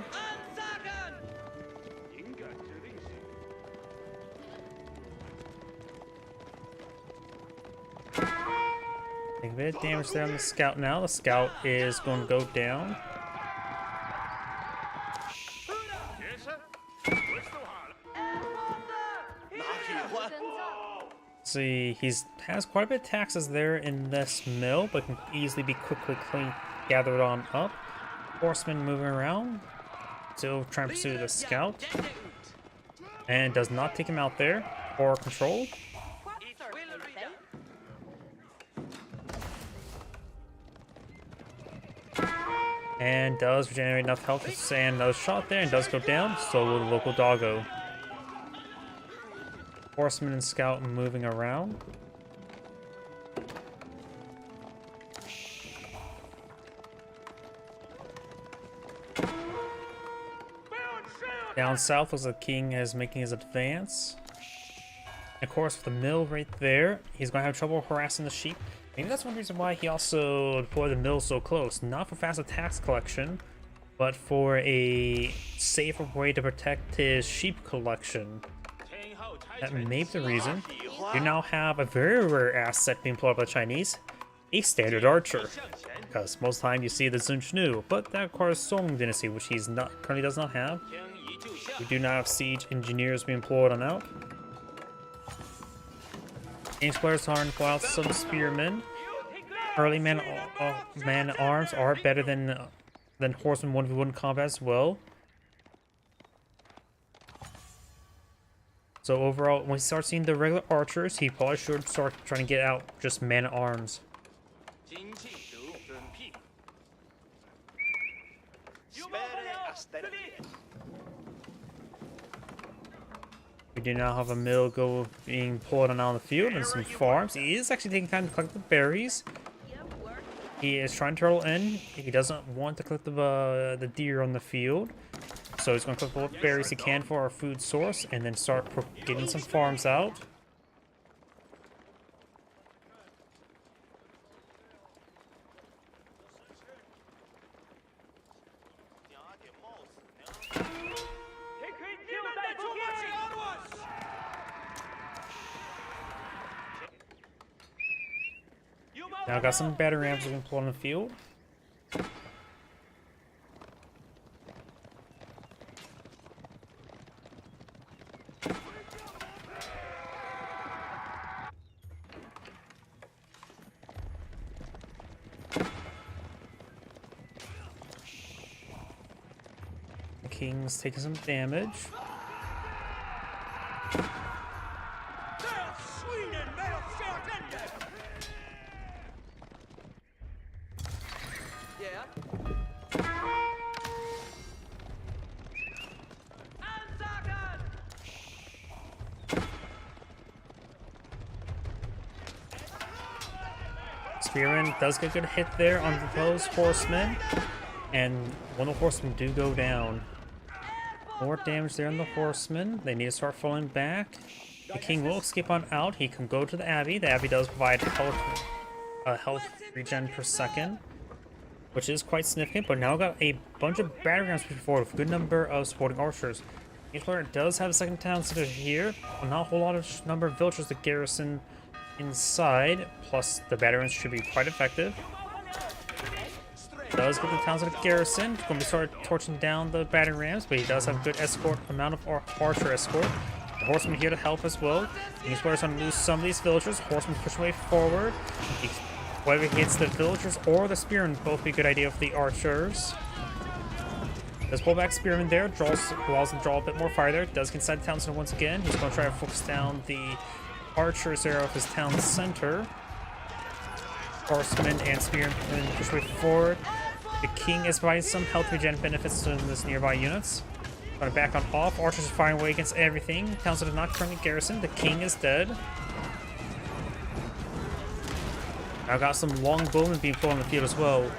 Take a bit of damage there on the scout now. The scout is going to go down. See, he has quite a bit of taxes there in this mill, but can easily be quickly gathered on up. Horseman moving around, still trying to pursue the scout, and does not take him out there or control. And does regenerate enough health to stand another shot there, and does go down. So will the local doggo. Horseman and scout moving around. Down south was the king is making his advance. And of course, with the mill right there, he's going to have trouble harassing the sheep. Maybe that's one reason why he also deployed the mill so close. Not for faster tax collection, but for a safer way to protect his sheep collection. That may be the reason. You now have a very rare asset being pulled up by the Chinese, a standard archer. Because most of the time you see the Zun Shnu, but that requires Song Dynasty, which he's currently does not have. We do not have siege engineers being employed on out. Games players are in out some spearmen. Early man arms are better than horsemen 1v1 combat as well. So overall, when we start seeing the regular archers, he probably should start trying to get out just man at arms. We do now have a mill being pulled on the field and some farms. He is actually taking time to collect the berries. He is trying to turtle in. He doesn't want to collect the deer on the field. So he's going to collect what berries he can for our food source and then start getting some farms out. Now got some battery rams being pulled on the field. The king's taking some damage. Spearman does get a good hit there on those horsemen, and one of the horsemen do go down. More damage there on the horsemen. They need to start falling back. The king will escape on out. He can go to the abbey. The abbey does provide health regen per second, which is quite significant, but now got a bunch of battering rams pushing forward with a good number of supporting archers. Each player does have a second town center here, but not a whole lot of number of villagers to garrison inside, plus the battering rams should be quite effective. Does get the town center garrison, going to be start torching down the battering rams, but he does have a good escort, amount of archer escort. The horseman here to help as well. These players trying to lose some of these villagers. Horseman pushing way forward. Whether he hits the villagers or the spearmen, both be a good idea for the archers. Does pull back spearman there, allows him to draw a bit more fire there. Does get inside the town center once again. He's going to try to focus down the archers there of his town center. Horseman and spearman push way forward. The king is providing some health regen benefits to this nearby units. Going to back on off. Archers are firing away against everything. Town center not currently garrisoned. The king is dead. Now got some long bowmen being put on the field as well.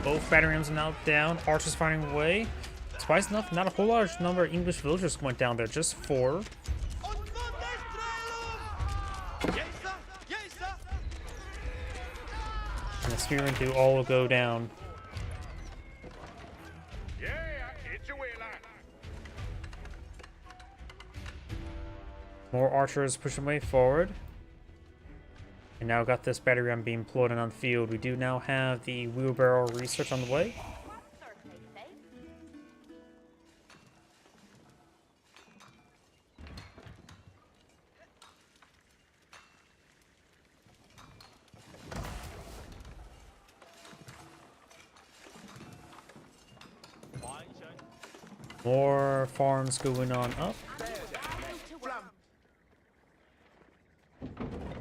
Both battering rams are now down. Archers firing away. Surprised enough, not a whole large number of English villagers went down there, just 4. And the spearmen do all go down. More archers pushing way forward. And now got this battery ram being employed on the field. We do now have the wheelbarrow research on the way. More farms going on up.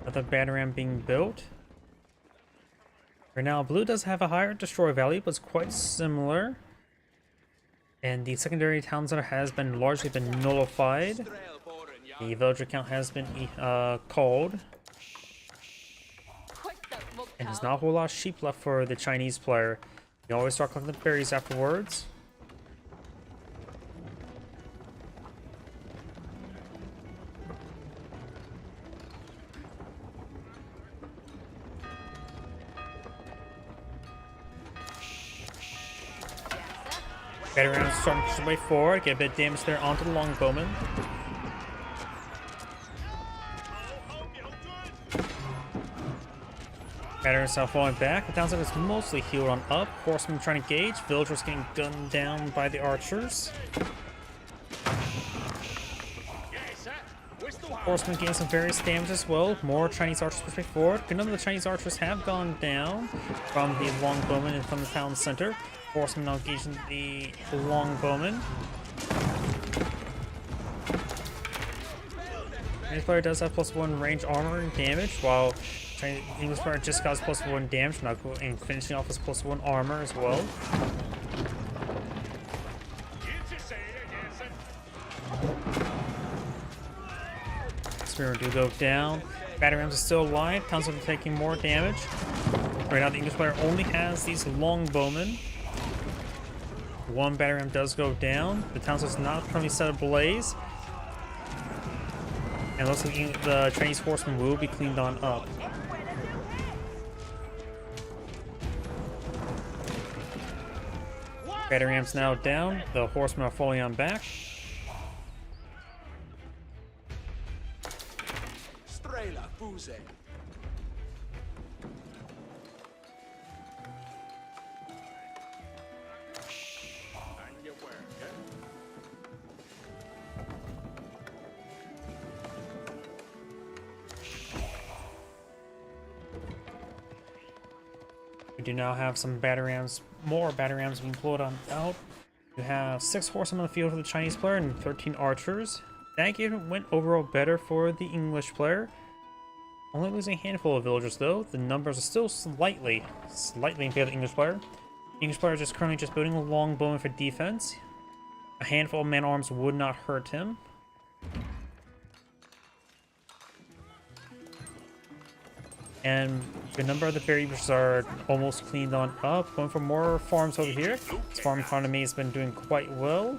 Another battery ram being built. Right now, blue does have a higher destroy value, but it's quite similar. And the secondary town center has been largely been nullified. The villager count has been called. And there's not a whole lot of sheep left for the Chinese player. You always start collecting the berries afterwards. Battery rams starting to push their way forward, get a bit of damage there onto the longbowman. Battery rams now falling back. The downside is mostly healed on up. Horsemen trying to engage. Villagers getting gunned down by the archers. Horsemen getting some various damage as well. More Chinese archers push forward. None of the Chinese archers have gone down from the longbowman and from the town center. Horsemen now engaging the longbowman. Chinese player does have +1 range armor and damage, while English player just got +1 damage, now and finishing off his +1 armor as well. Spearmen do go down. Battery rams are still alive. Towns are taking more damage. Right now, the English player only has these longbowmen. One battery ram does go down. The town is not currently set ablaze. And looks like the Chinese horsemen will be cleaned on up. Battery ram's now down. The horsemen are falling on back. We do now have some battery rams, more battery rams being pulled on out. You have 6 horsemen on the field for the Chinese player and 13 archers. That game went overall better for the English player. Only losing a handful of villagers though. The numbers are still slightly in favor of the English player. The English player is currently just building a longbowman for defense. A handful of man-arms would not hurt him. And the number of the berry bushes are almost cleaned on up. Going for more farms over here. This farm economy has been doing quite well.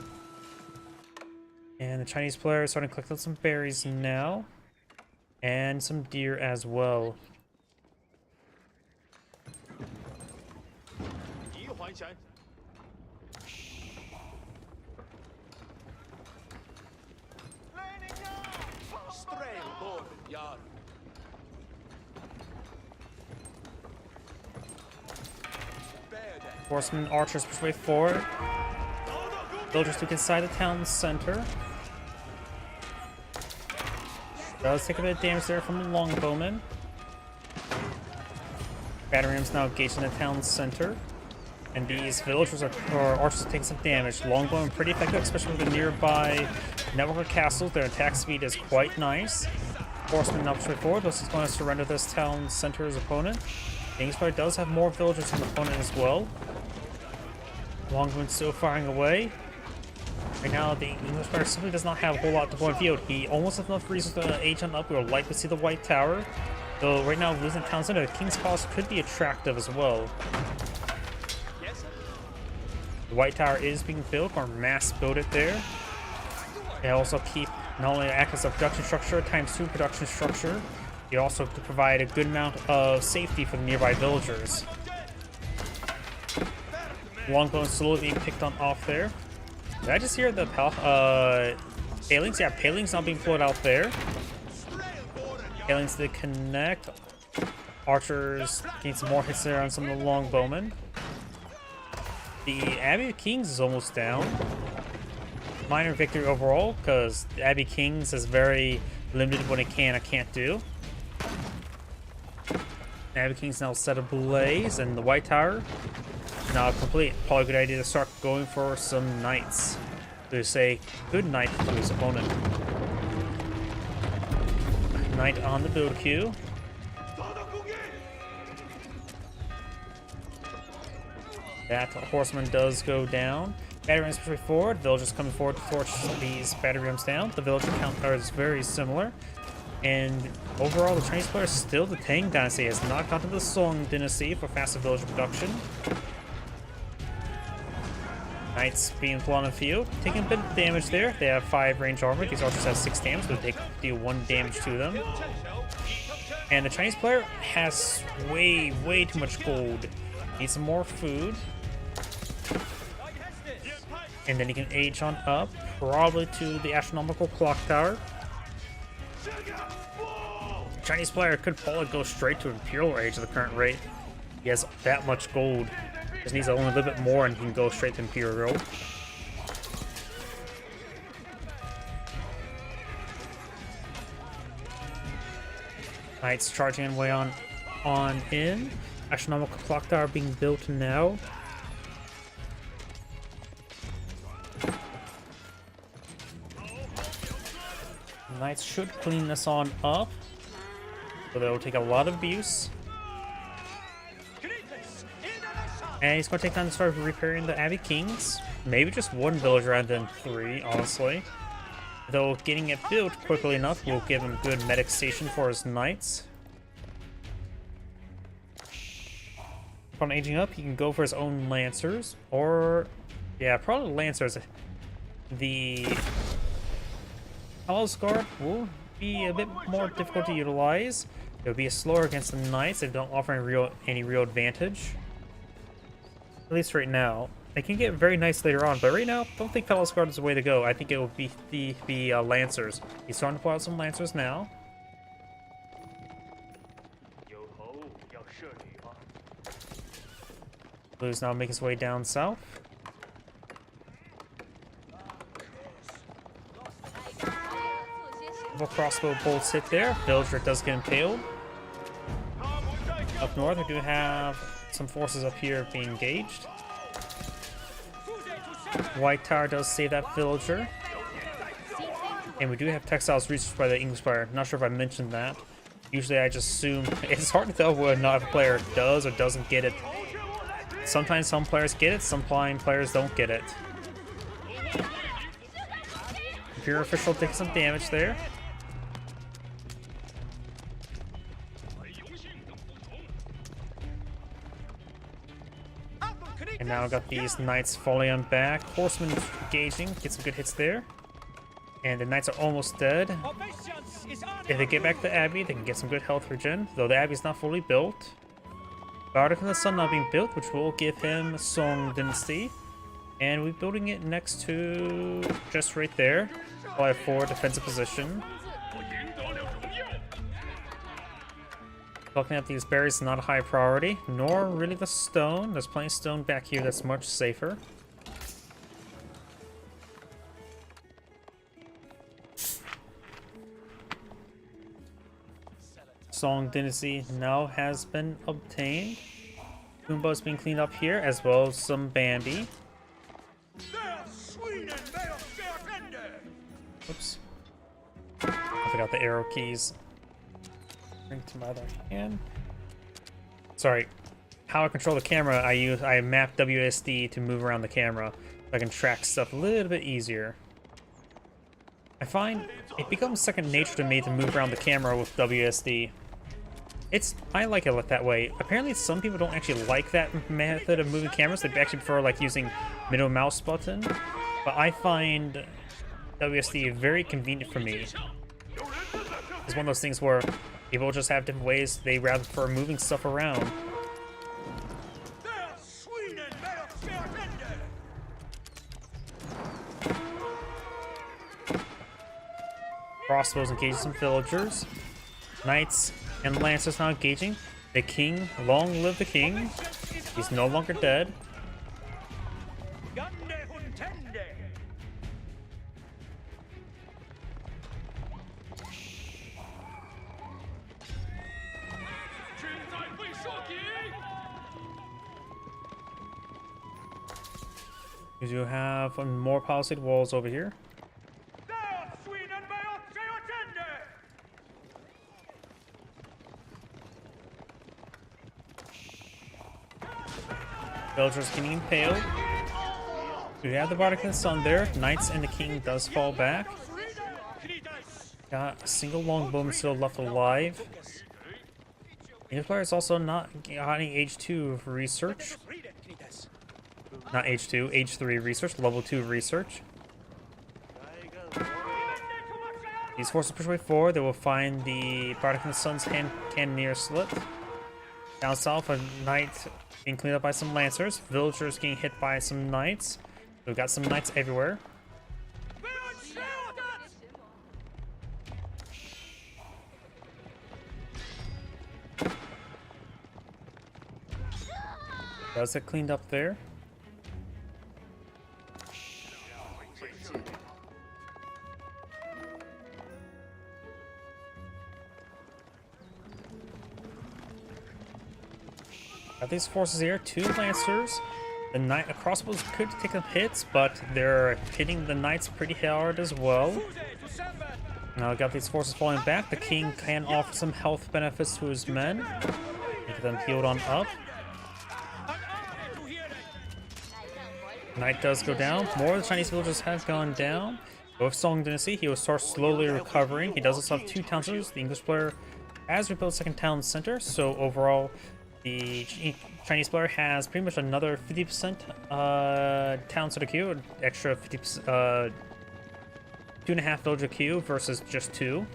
And the Chinese player is starting to collect some berries now. And some deer as well. 还神。Strelbord, Jarl. Horsemen, archers push way forward. Villagers took inside the town center. Does take a bit of damage there from the longbowmen. Battery rams now engaged in the town center. And these villagers or archers are taking some damage. Longbowmen pretty effective, especially with the nearby network of castles. Their attack speed is quite nice. Horsemen now push way forward. This is going to surrender this town center's opponent. The English player does have more villagers than the opponent as well. Longbowmen still firing away. Right now, the English player simply does not have a whole lot to go on field. He almost has enough reasons to age on up. We would like to see the White Tower. Though right now, losing town center, the King's Palace could be attractive as well. The White Tower is being built, or mass build it there. They also keep not only act as a production structure, ×2 production structure, they also provide a good amount of safety for the nearby villagers. Longbowmen slowly being picked on off there. Did I just hear the Palings? Yeah, Palings not being pulled out there. Palings did connect. Archers gain some more hits there on some of the longbowmen. The Abbey of Kings is almost down. Minor victory overall, because the Abbey of Kings is very limited what it can and can't do. The Abbey of Kings now set ablaze, and the White Tower now complete. Probably a good idea to start going for some knights to say good night to his opponent. Knight on the build queue. That horseman does go down. Battery rams push forward. Villagers coming forward to torch these battery rams down. The villager count is very similar. And overall, the Chinese player is still the Tang Dynasty. Has not gone to the Song Dynasty for faster villager production. Knights being pulled on the field, taking a bit of damage there. They have 5 range armor. These archers have 6 damage, so they deal 1 damage to them. And the Chinese player has way too much gold. Needs some more food. And then he can age on up, probably to the astronomical clock tower. Chinese player could probably go straight to Imperial Age at the current rate. He has that much gold. Just needs only a little bit more and he can go straight to Imperial. Knights charging way on in. Astronomical clock tower being built now. Knights should clean this on up. So they'll take a lot of abuse. And he's going to take time to start repairing the Abbey Kings. Maybe just 1 villager rather than 3, honestly. Though getting it built quickly enough will give him good medic station for his knights. Upon aging up, he can go for his own lancers. Or, yeah, probably lancers. The Palace Guard will be a bit more difficult to utilize. It will be slower against the knights. They don't offer any real advantage. At least right now. They can get very nice later on, but right now, don't think Palace Guard is the way to go. I think it will be the Lancers. He's starting to pull out some Lancers now. Blue's now making his way down south. Couple crossbow bolts hit there. Villager does get impaled. Up north, we do have some forces up here being engaged. White Tower does save that villager. And we do have textiles researched by the English player. Not sure if I mentioned that. Usually I just assume it's hard to tell whether or not a player does or doesn't get it. Sometimes some players get it, some players don't get it. Imperial official taking some damage there. And now got these knights falling on back. Horsemen engaging, get some good hits there. And the knights are almost dead. If they get back to Abbey, they can get some good health regen, though the Abbey's not fully built. Bardic in the Sun now being built, which will give him Song Dynasty. And we're building it next to just right there. We'll have 4 defensive position. Looking at these berries, not a high priority, nor really the stone. There's plenty of stone back here that's much safer. Song Dynasty now has been obtained. Goomba is being cleaned up here, as well as some Bambi. Oops. I forgot the arrow keys. Bring to my other hand. Sorry. How I control the camera, I map WSD to move around the camera so I can track stuff a little bit easier. I find it becomes second nature to me to move around the camera with WSD. I like it that way. Apparently some people don't actually like that method of moving cameras. They actually prefer like using middle mouse button. But I find WSD very convenient for me. It's one of those things where people just have different ways they rather prefer moving stuff around. Crossbows engaging some villagers. Knights and lancers now engaging. The king, long live the king. He's no longer dead. You do have more palisade walls over here. Villagers getting impaled. We have the Bardic in the Sun there. Knights and the king does fall back. Got a single longbowman still left alive. English player is also not getting H2 research. Not H2, H3 research, level 2 research. These forces push way forward. They will find the Bardic in the Sun's cannoneer slit. Down south, a knight being cleaned up by some lancers. Villagers getting hit by some knights. We've got some knights everywhere. Does it cleaned up there? Got these forces here, 2 lancers. The knight crossbows could take some hits, but they're hitting the knights pretty hard as well. Now got these forces falling back. The king can offer some health benefits to his men. Get them healed on up. Knight does go down. More of the Chinese villagers have gone down. With Song Dynasty, he will start slowly recovering. He does also have 2 town centers. The English player has rebuilt second town center, so overall the Chinese player has pretty much another 50% town center queue, extra 50%, 2.5 villager queue versus just 2.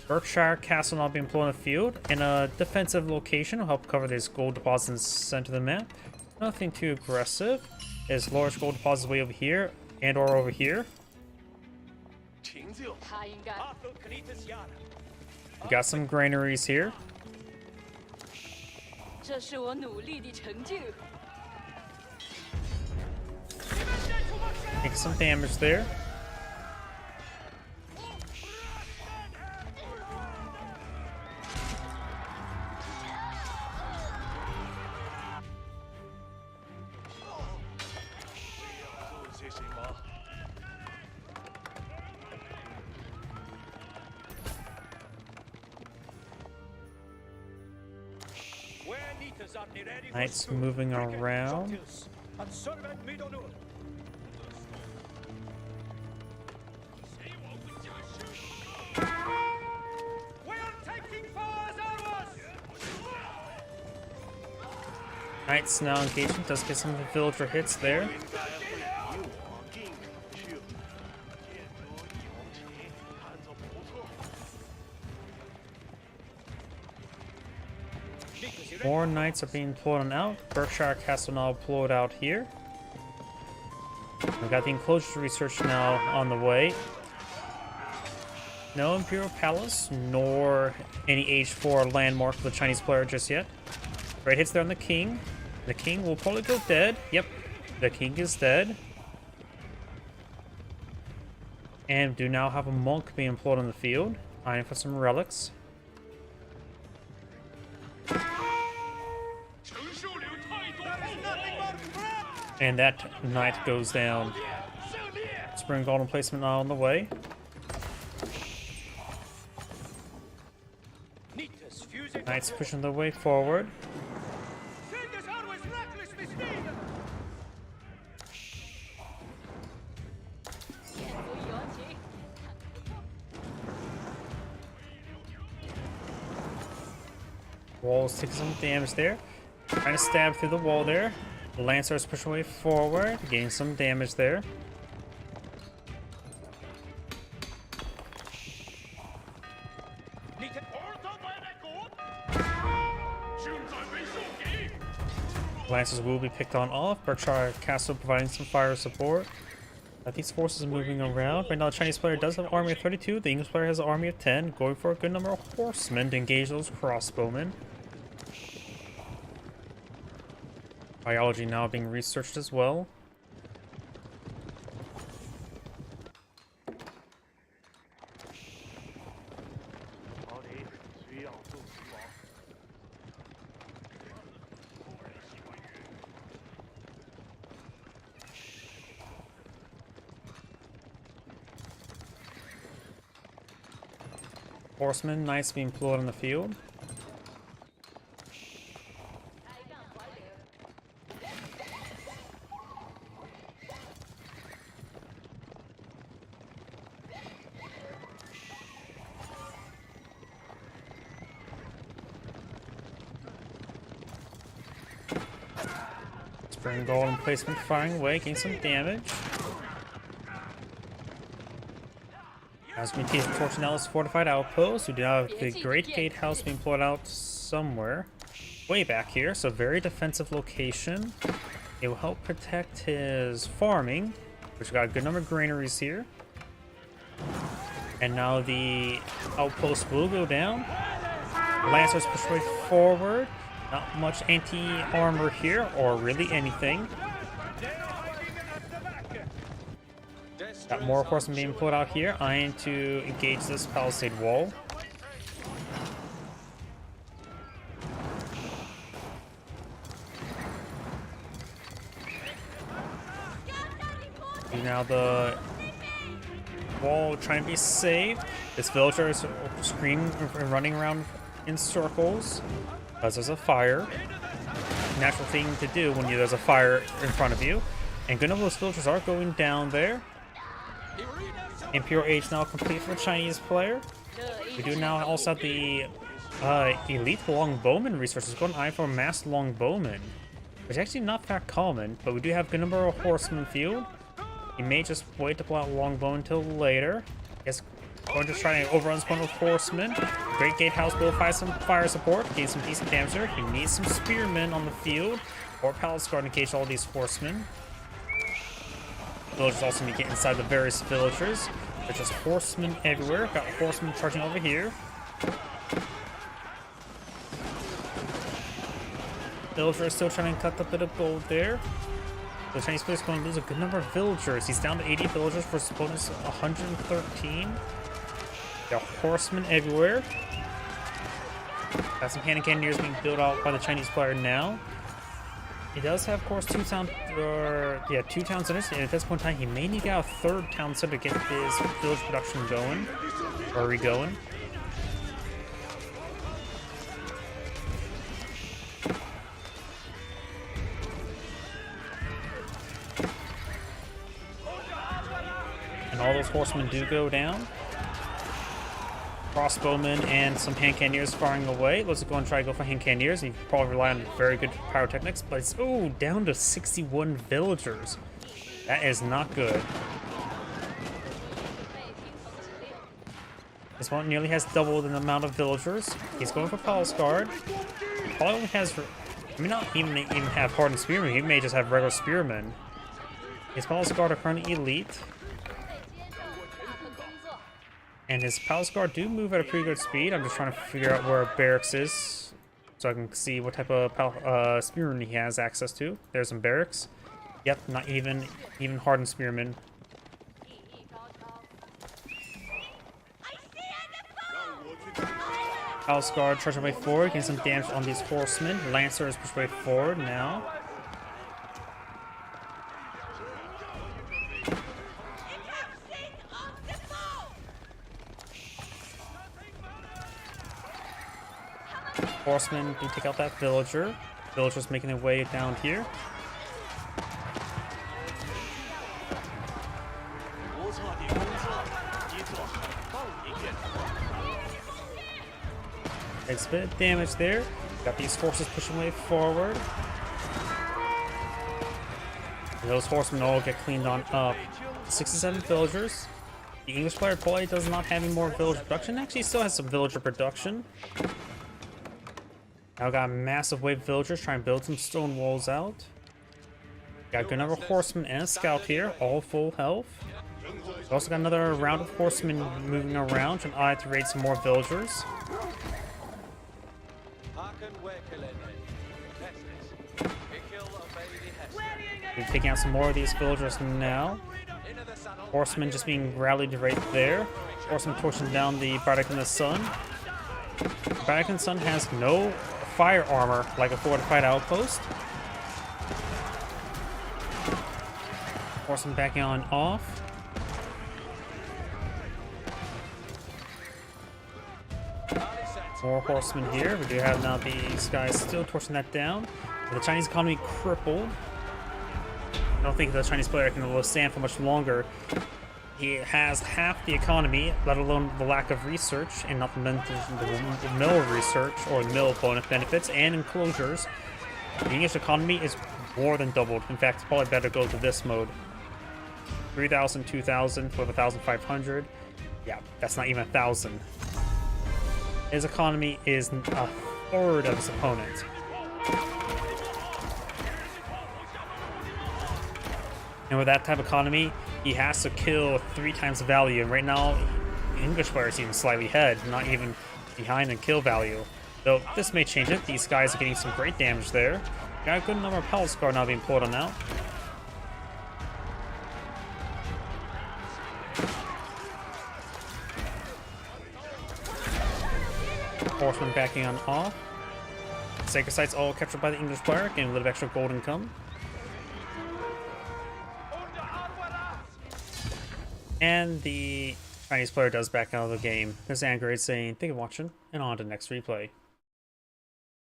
Berkshire Castle now being employed in the field, and a defensive location will help cover these gold deposits in the center of the map. Nothing too aggressive. There's large gold deposits way over here, and or over here. We got some granaries here. Take some damage there. Knights moving around. Knights now engaging, does get some villager hits there. More knights are being pulled on out. Berkshire Castle now pulled out here. We've got the enclosure research now on the way. No Imperial Palace, nor any Age 4 landmark for the Chinese player just yet. Great hits there on the king. The king will probably go dead. Yep, the king is dead. And do now have a monk being employed on the field, eyeing for some relics. And that knight goes down. Spring golden placement now on the way. Knights pushing their way forward. Wall's taking some damage there. Trying to stab through the wall there. The Lancers push away forward, getting some damage there. Lancers will be picked on off. Berkshire Castle providing some fire support. These forces are moving around. Right now, the Chinese player does have an army of 32. The English player has an army of 10, going for a good number of horsemen to engage those crossbowmen. Biology now being researched as well. Horsemen, knights being pulled on the field. Spring golden placement firing away, getting some damage. As we take Tortonella's fortified outpost, we do have the Great Gatehouse being pulled out somewhere. Way back here, so very defensive location. It will help protect his farming, which got a good number of granaries here. And now the outpost will go down. Lancers push way forward. Not much anti-armor here, or really anything. Got more horsemen being put out here, eyeing to engage this palisade wall. And now the wall trying to be saved. This villager is screaming and running around in circles because there's a fire. Natural thing to do when there's a fire in front of you. And good number of those villagers are going down there. Imperial Age now complete for the Chinese player. We do now also have the elite longbowman resources. Going eye for massed longbowmen, which is actually not that common, but we do have a good number of horsemen field. You may just wait to pull out longbowman until later. Guess going to try and overrun this one with horsemen. Great Gatehouse will find some fire support, gain some decent damage there. He needs some spearmen on the field, or palace guard to engage all these horsemen. Villagers also need to get inside the various villagers. There's just horsemen everywhere. Got horsemen charging over here. Villager is still trying to cut a bit of gold there. The Chinese player is going to lose a good number of villagers. He's down to 80 villagers versus bonus 113. There are horsemen everywhere. Got some cannon cannoneers being built out by the Chinese player now. He does have, of course, two town centers, and at this point in time, he may need to get a third town center to get his village production going, or re-going. And all those horsemen do go down. Crossbowmen and some hand cannoneers firing away. Let's go and try to go for hand cannoneers. You probably rely on very good pyrotechnics, but it's down to 61 villagers. That is not good. This one nearly has doubled the amount of villagers. He's going for palace guard. probably only has. He may not even have hardened spearmen. He may just have regular spearmen. His Palace Guard are currently elite, and his Palace Guard do move at a pretty good speed. I'm just trying to figure out where barracks is, so I can see what type of spearmen he has access to. There's some barracks. Yep, not even hardened spearmen. Palace Guard charging way forward, getting some damage on these horsemen. Lancer is pushed way forward now. Horsemen do take out that villager. Villagers making their way down here. Takes a bit of damage there. Got these forces pushing way forward. And those horsemen all get cleaned on up. 67 villagers. The English player probably does not have any more villager production. Actually, still has some villager production. Now got a massive wave of villagers trying to build some stone walls out. Got a good number of horsemen and a scout here, all full health. We also got another round of horsemen moving around, trying to raid some more villagers. We're taking out some more of these villagers now. Horsemen just being rallied right there. Horsemen torching down the Bardic in the Sun. Bardic in the Sun has no fire armor like a fortified outpost. Horsemen backing on off. More horsemen here. We do have now these guys still torching that down. The Chinese economy crippled. I don't think the Chinese player can withstand for much longer. He has half the economy, let alone the lack of research, and not the mill research or the mill bonus benefits and enclosures. The English economy is more than doubled. In fact, it's probably better to go to this mode. 3,000, 2,000 with 1,500. Yeah, that's not even 1,000. His economy is a third of his opponent. And with that type of economy, he has to kill 3 times the value. And right now, the English player is even slightly ahead, not even behind in kill value. Though this may change it. These guys are getting some great damage there. Got a good number of Palace Guard now being pulled on out. Horsemen backing on off. Sacred Sites all captured by the English player, getting a little extra gold income. And the Chinese player does back out of the game. There's Angrade saying, thank you for watching, and on to the next replay.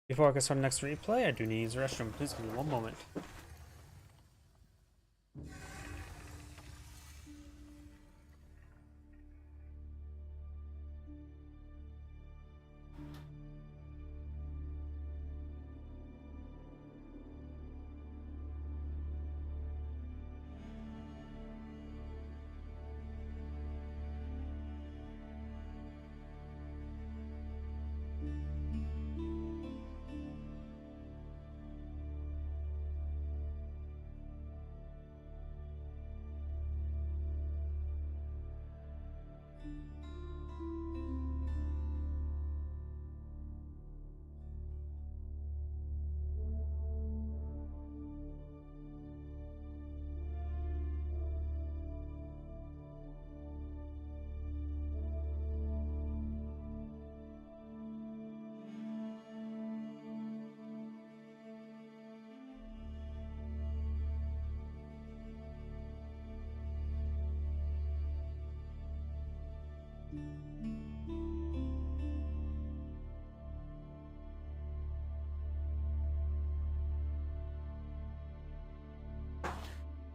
Before I get started on the next replay, I do need to use the restroom. Please give me one moment.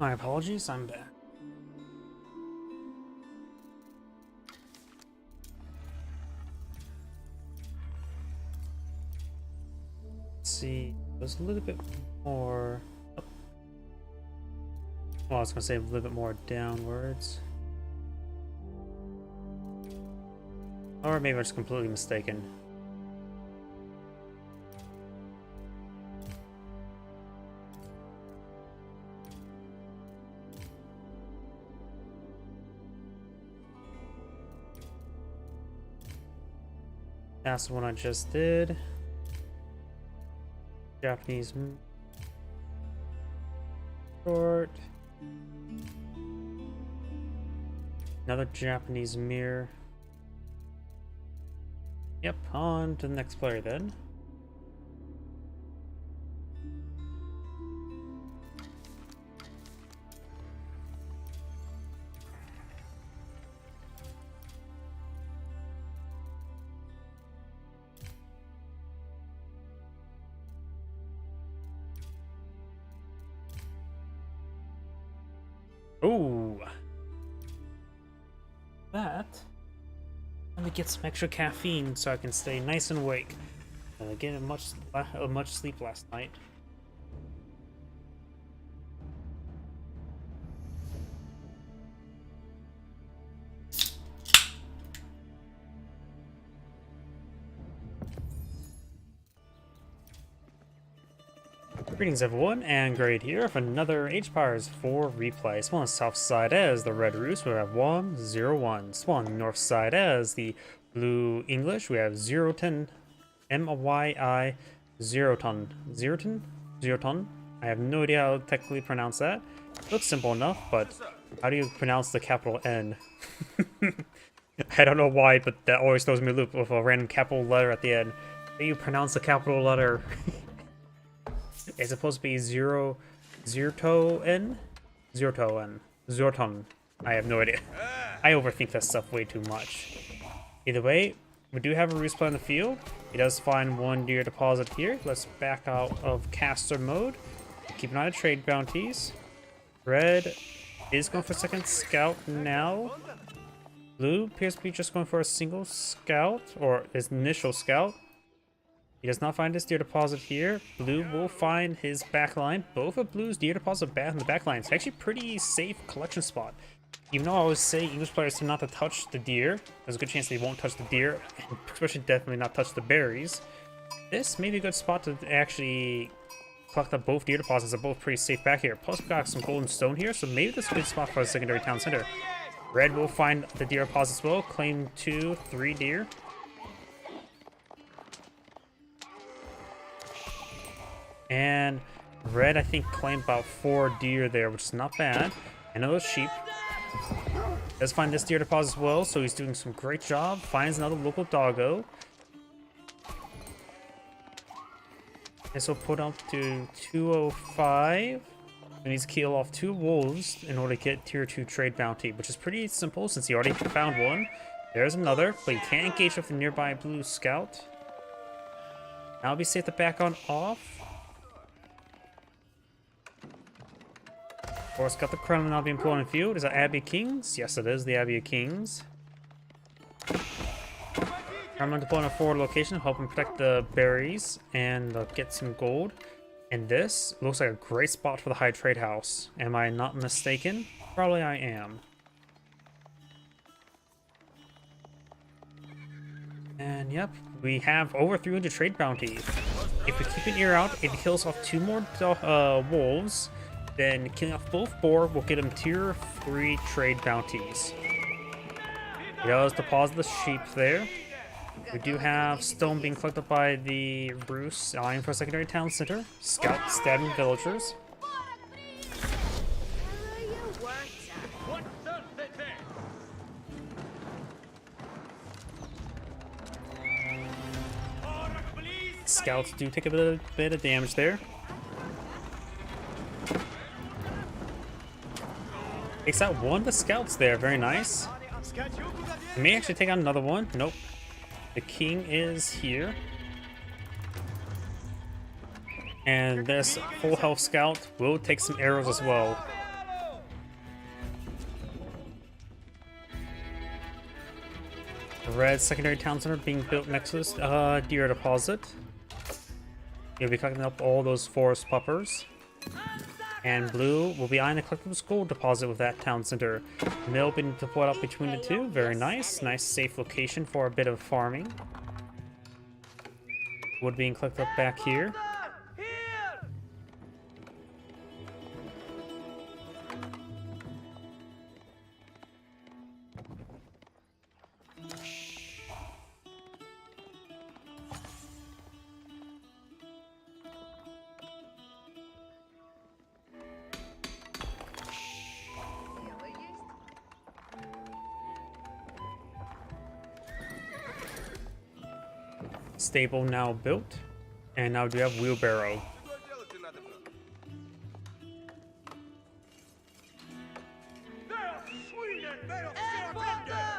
My apologies, I'm back. Let's see, there's a little bit more. Oh. Well, I was gonna say a little bit more downwards. Or maybe I'm just completely mistaken. That's the one I just did. Japanese short. Another Japanese mirror. Yep, on to the next player then. Ooh. That. Let me get some extra caffeine so I can stay nice and awake. Get much sleep last night. Greetings everyone, and Grade here for another H-Pires 4 replay. Spawn on the south side as the Red Roost, we have 101. Spawn on the north side as the Blue English, we have 010. MYI Zeroton. Zeroton? Zeroton? I have no idea how to technically pronounce that. It looks simple enough, but how do you pronounce the capital N? I don't know why, but that always throws me a loop with a random capital letter at the end. How do you pronounce the capital letter? It's supposed to be Zerton? Zorton. I have no idea. I overthink that stuff way too much. Either way, we do have a roost play on the field. He does find one deer deposit here. Let's back out of caster mode. Keep an eye on trade bounties. Red is going for a second scout now. Blue appears to be just going for a single scout, or his initial scout. He does not find his deer deposit here. Blue will find his backline. Both of Blue's deer deposit back in the backline. It's actually a pretty safe collection spot. Even though I always say English players tend not to touch the deer, there's a good chance they won't touch the deer, and especially definitely not touch the berries. This may be a good spot to actually collect up both deer deposits. They're both pretty safe back here. Plus, we've got some golden stone here, so maybe this is a good spot for a secondary town center. Red will find the deer deposits as well, claim 2, 3 deer. And Red, I think, claimed about 4 deer there, which is not bad. And those sheep. Does find this deer deposit as well, so he's doing some great job. Finds another local doggo. This will put up to 205. And he's kill off 2 wolves in order to get tier 2 trade bounty, which is pretty simple since he already found one. There's another, but he can't engage with the nearby blue scout. Now it'll be safe to back on off. Of course, got the crown now being put on the field. Is that Abbey Kings? Yes, it is the Abbey Kings. I'm going to put on a forward location, help him protect the berries and get some gold. And this looks like a great spot for the high trade house. Am I not mistaken? Probably I am. And yep, we have over 300 trade bounty. If we keep an ear out, it kills off 2 more wolves. Then killing off both boar will get him tier 3 trade bounties. He does deposit the sheep there. We do have stone being collected by the Roost, eyeing for a secondary town center. Scout stabbing villagers. Scouts do take a bit of damage there. Takes out one of the scouts there, very nice. He may actually take out another one. Nope. The king is here. And this full health scout will take some arrows as well. The red secondary town center being built next to this deer deposit. You'll be collecting up all those forest puppers. And blue will be eyeing the collectible gold deposit with that town center. Mill being deployed up between the two. Very nice. Nice safe location for a bit of farming. Wood being collected up back here. stable now built. And now we do have wheelbarrow.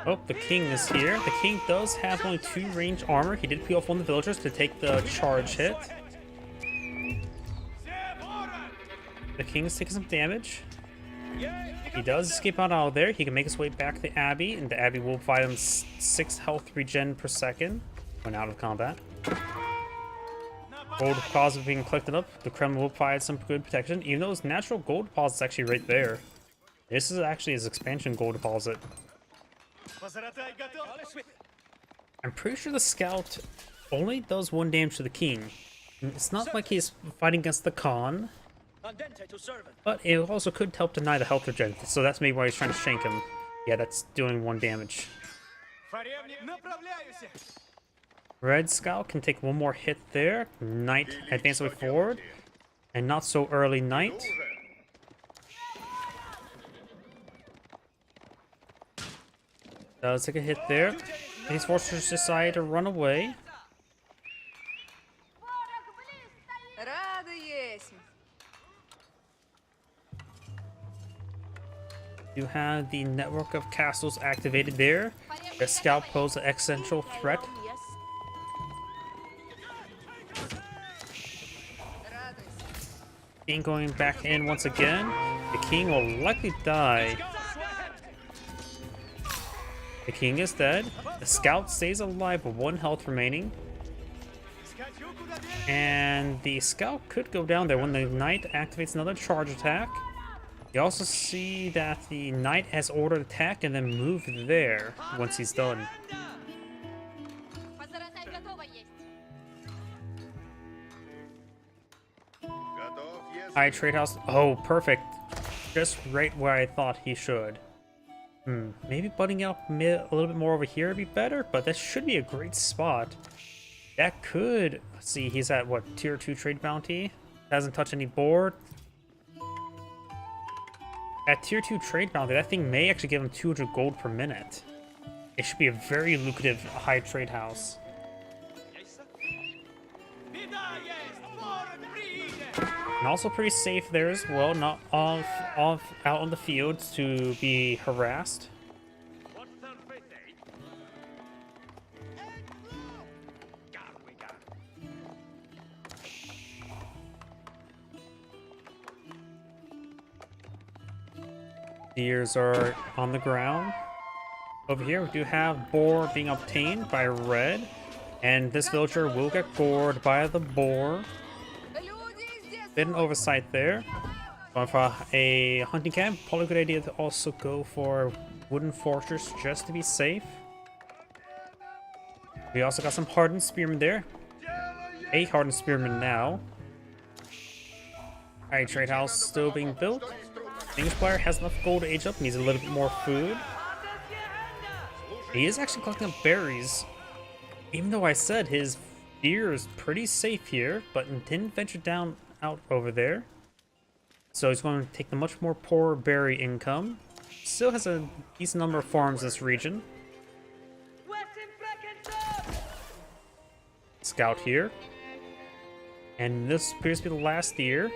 Oh, the king is here. The king does have only 2 range armor. He did peel off one of the villagers to take the charge hit. The king is taking some damage. He does escape out of there. He can make his way back to the Abbey, and the Abbey will provide him 6 health regen per second when out of combat. Gold deposit being collected up. The Kremlin will provide some good protection, even though his natural gold deposit is actually right there. This is actually his expansion gold deposit. I'm pretty sure the scout only does 1 damage to the king. It's not like he's fighting against the Khan, but it also could help deny the health regen, so that's maybe why he's trying to shank him. Yeah, that's doing 1 damage. Red scout can take 1 more hit there. Knight advance way forward, and not so early knight. Does take a hit there. These forces decide to run away. You have the network of castles activated there. The scout poses an existential threat. King going back in once again. The king will likely die. The king is dead. The scout stays alive with 1 health remaining. And the scout could go down there when the knight activates another charge attack. You also see that the knight has ordered attack and then move there once he's done. Alright, trade house. Oh, perfect. Just right where I thought he should. Maybe butting out a little bit more over here would be better, but that should be a great spot. That could... Let's see, he's at, what, tier 2 trade bounty? Hasn't touched any board. At tier 2 trade bounty, that thing may actually give him 200 gold per minute. It should be a very lucrative high trade house. And also pretty safe there as well, not out on the fields to be harassed. Deers are on the ground. Over here we do have boar being obtained by red, and this villager will get gored by the boar. Bit an oversight there. Going for a hunting camp, probably a good idea to also go for wooden fortress just to be safe. We also got some hardened spearmen there. A hardened spearman now. Alright, trade house still being built. The English player has enough gold to age up, needs a little bit more food. He is actually collecting up berries. Even though I said his deer is pretty safe here, but didn't venture down out over there. So he's going to take the much more poor berry income. Still has a decent number of farms in this region. Scout here. And this appears to be the last deer.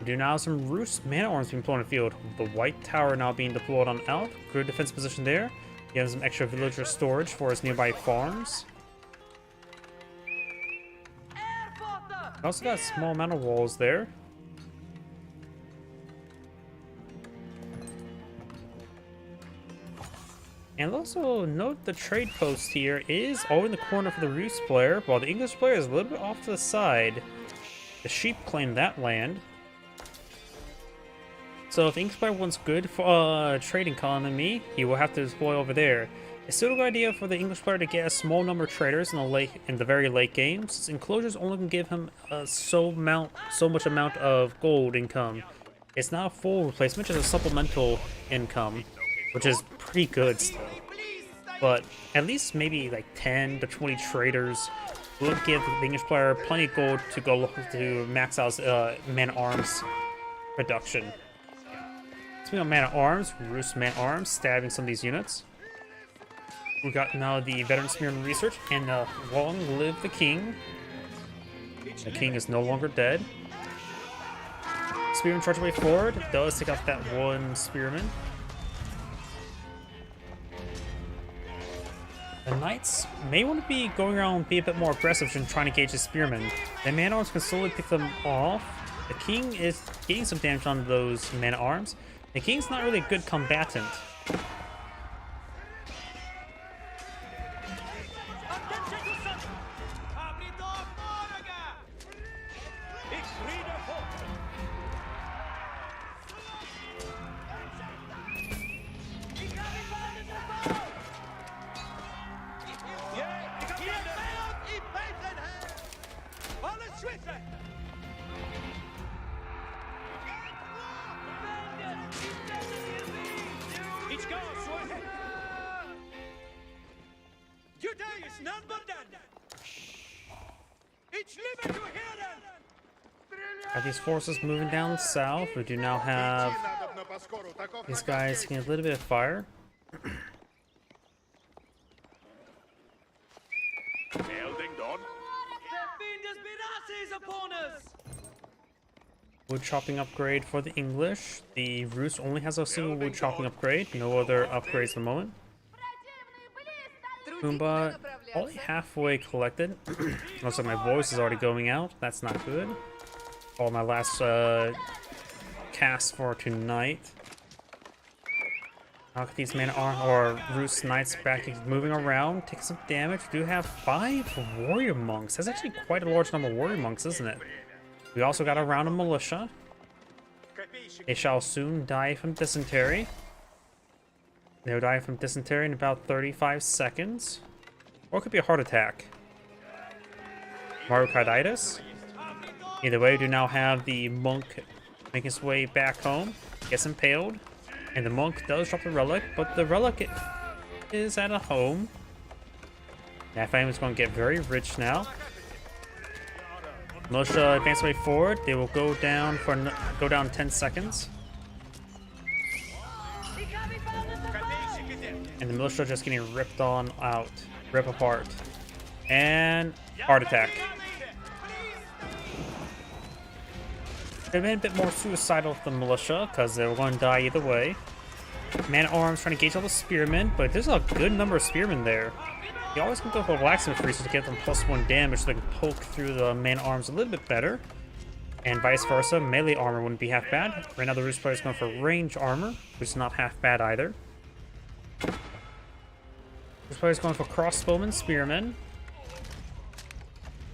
We do now have some Roost man-at-arms being deployed on the field. The White Tower now being deployed on out. Good defense position there. He has some extra villager storage for his nearby farms. Also got a small amount of walls there. And also note the trade post here is all in the corner for the Roost player, while the English player is a little bit off to the side. The sheep claim that land. So if the English player wants good for trading economy, he will have to deploy over there. It's still a good idea for the English player to get a small number of traders in the very late game, since enclosures only can give him so much amount of gold income. It's not a full replacement, just a supplemental income, which is pretty good still. But at least maybe like 10 to 20 traders will give the English player plenty of gold to go to max out man-at-arms production. Speaking of man-at-arms, Roost man-at-arms stabbing some of these units. We got now the veteran spearman research, and long live the king. The king is no longer dead. Spearman charge away forward. Does take out that one spearman. The knights may want to be going around and be a bit more aggressive and trying to gauge the spearmen. The man-at-arms can slowly pick them off. The king is getting some damage on those man-at-arms. The king's not really a good combatant. Are these forces moving down south? We do now have these guys taking a little bit of fire. Wood chopping upgrade for the English. The Rus only has a single wood chopping upgrade, no other upgrades at the moment. Pumbaa only halfway collected. Looks like my voice is already going out. That's not good. All my last cast for tonight. Now get these men or Rus Knights back moving around, take some damage. We do have 5 warrior monks. That's actually quite a large number of warrior monks, isn't it? We also got a round of militia. They shall soon die from dysentery. They'll die from dysentery in about 35 seconds. Or it could be a heart attack. Myocarditis. Either way, we do now have the monk making his way back home. Gets impaled. And the monk does drop the relic, but the relic is at a home. That family is going to get very rich now. Militia advance way forward. They will go down for 10 seconds. And the militia just getting ripped on out. Rip apart. And heart attack. They've been a bit more suicidal with the militia because they were going to die either way. Man-at-arms trying to gauge all the spearmen, but there's a good number of spearmen there. You always can go for blacksmith research to get them +1 damage so they can poke through the man-at-arms a little bit better. And vice versa, melee armor wouldn't be half bad. Right now the Rus player is going for range armor, which is not half bad either. This player is going for crossbowmen, spearmen.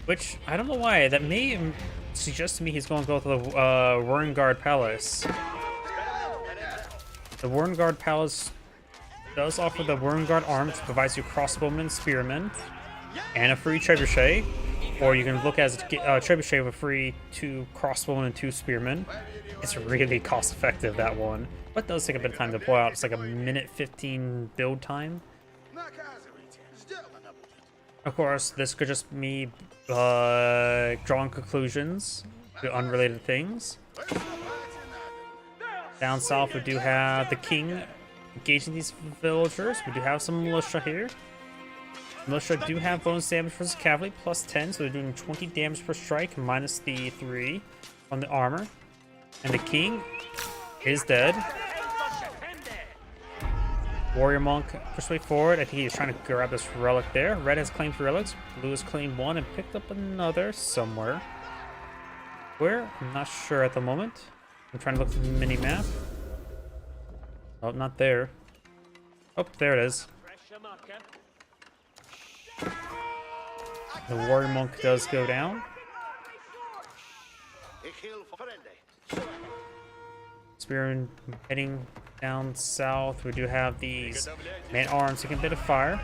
Which, I don't know why, that may suggest to me he's going to go to the Warrengard Palace. The Warrengard Palace does offer the Warrengard arm, which provides you crossbowmen, spearmen, and a free trebuchet. Or you can look as a trebuchet with a free 2 crossbowmen and 2 spearmen. It's really cost effective, that one. But it does take a bit of time to pull out. It's like a minute 15 build time. Of course, this could just be drawing conclusions to unrelated things. Down south, we do have the king engaging these villagers. We do have some militia here. Militia do have bonus damage versus cavalry, +10, so they're doing 20 damage per strike, minus the 3 on the armor. And the king is dead. Warrior monk pushed way forward. I think he's trying to grab this relic there. Red has claimed 3 relics. Blue has claimed 1 and picked up another somewhere. Where? I'm not sure at the moment. I'm trying to look at the mini-map. Oh, not there. Oh, there it is. The warrior monk does go down. Spearman heading down south. We do have these man-at-arms taking a bit of fire.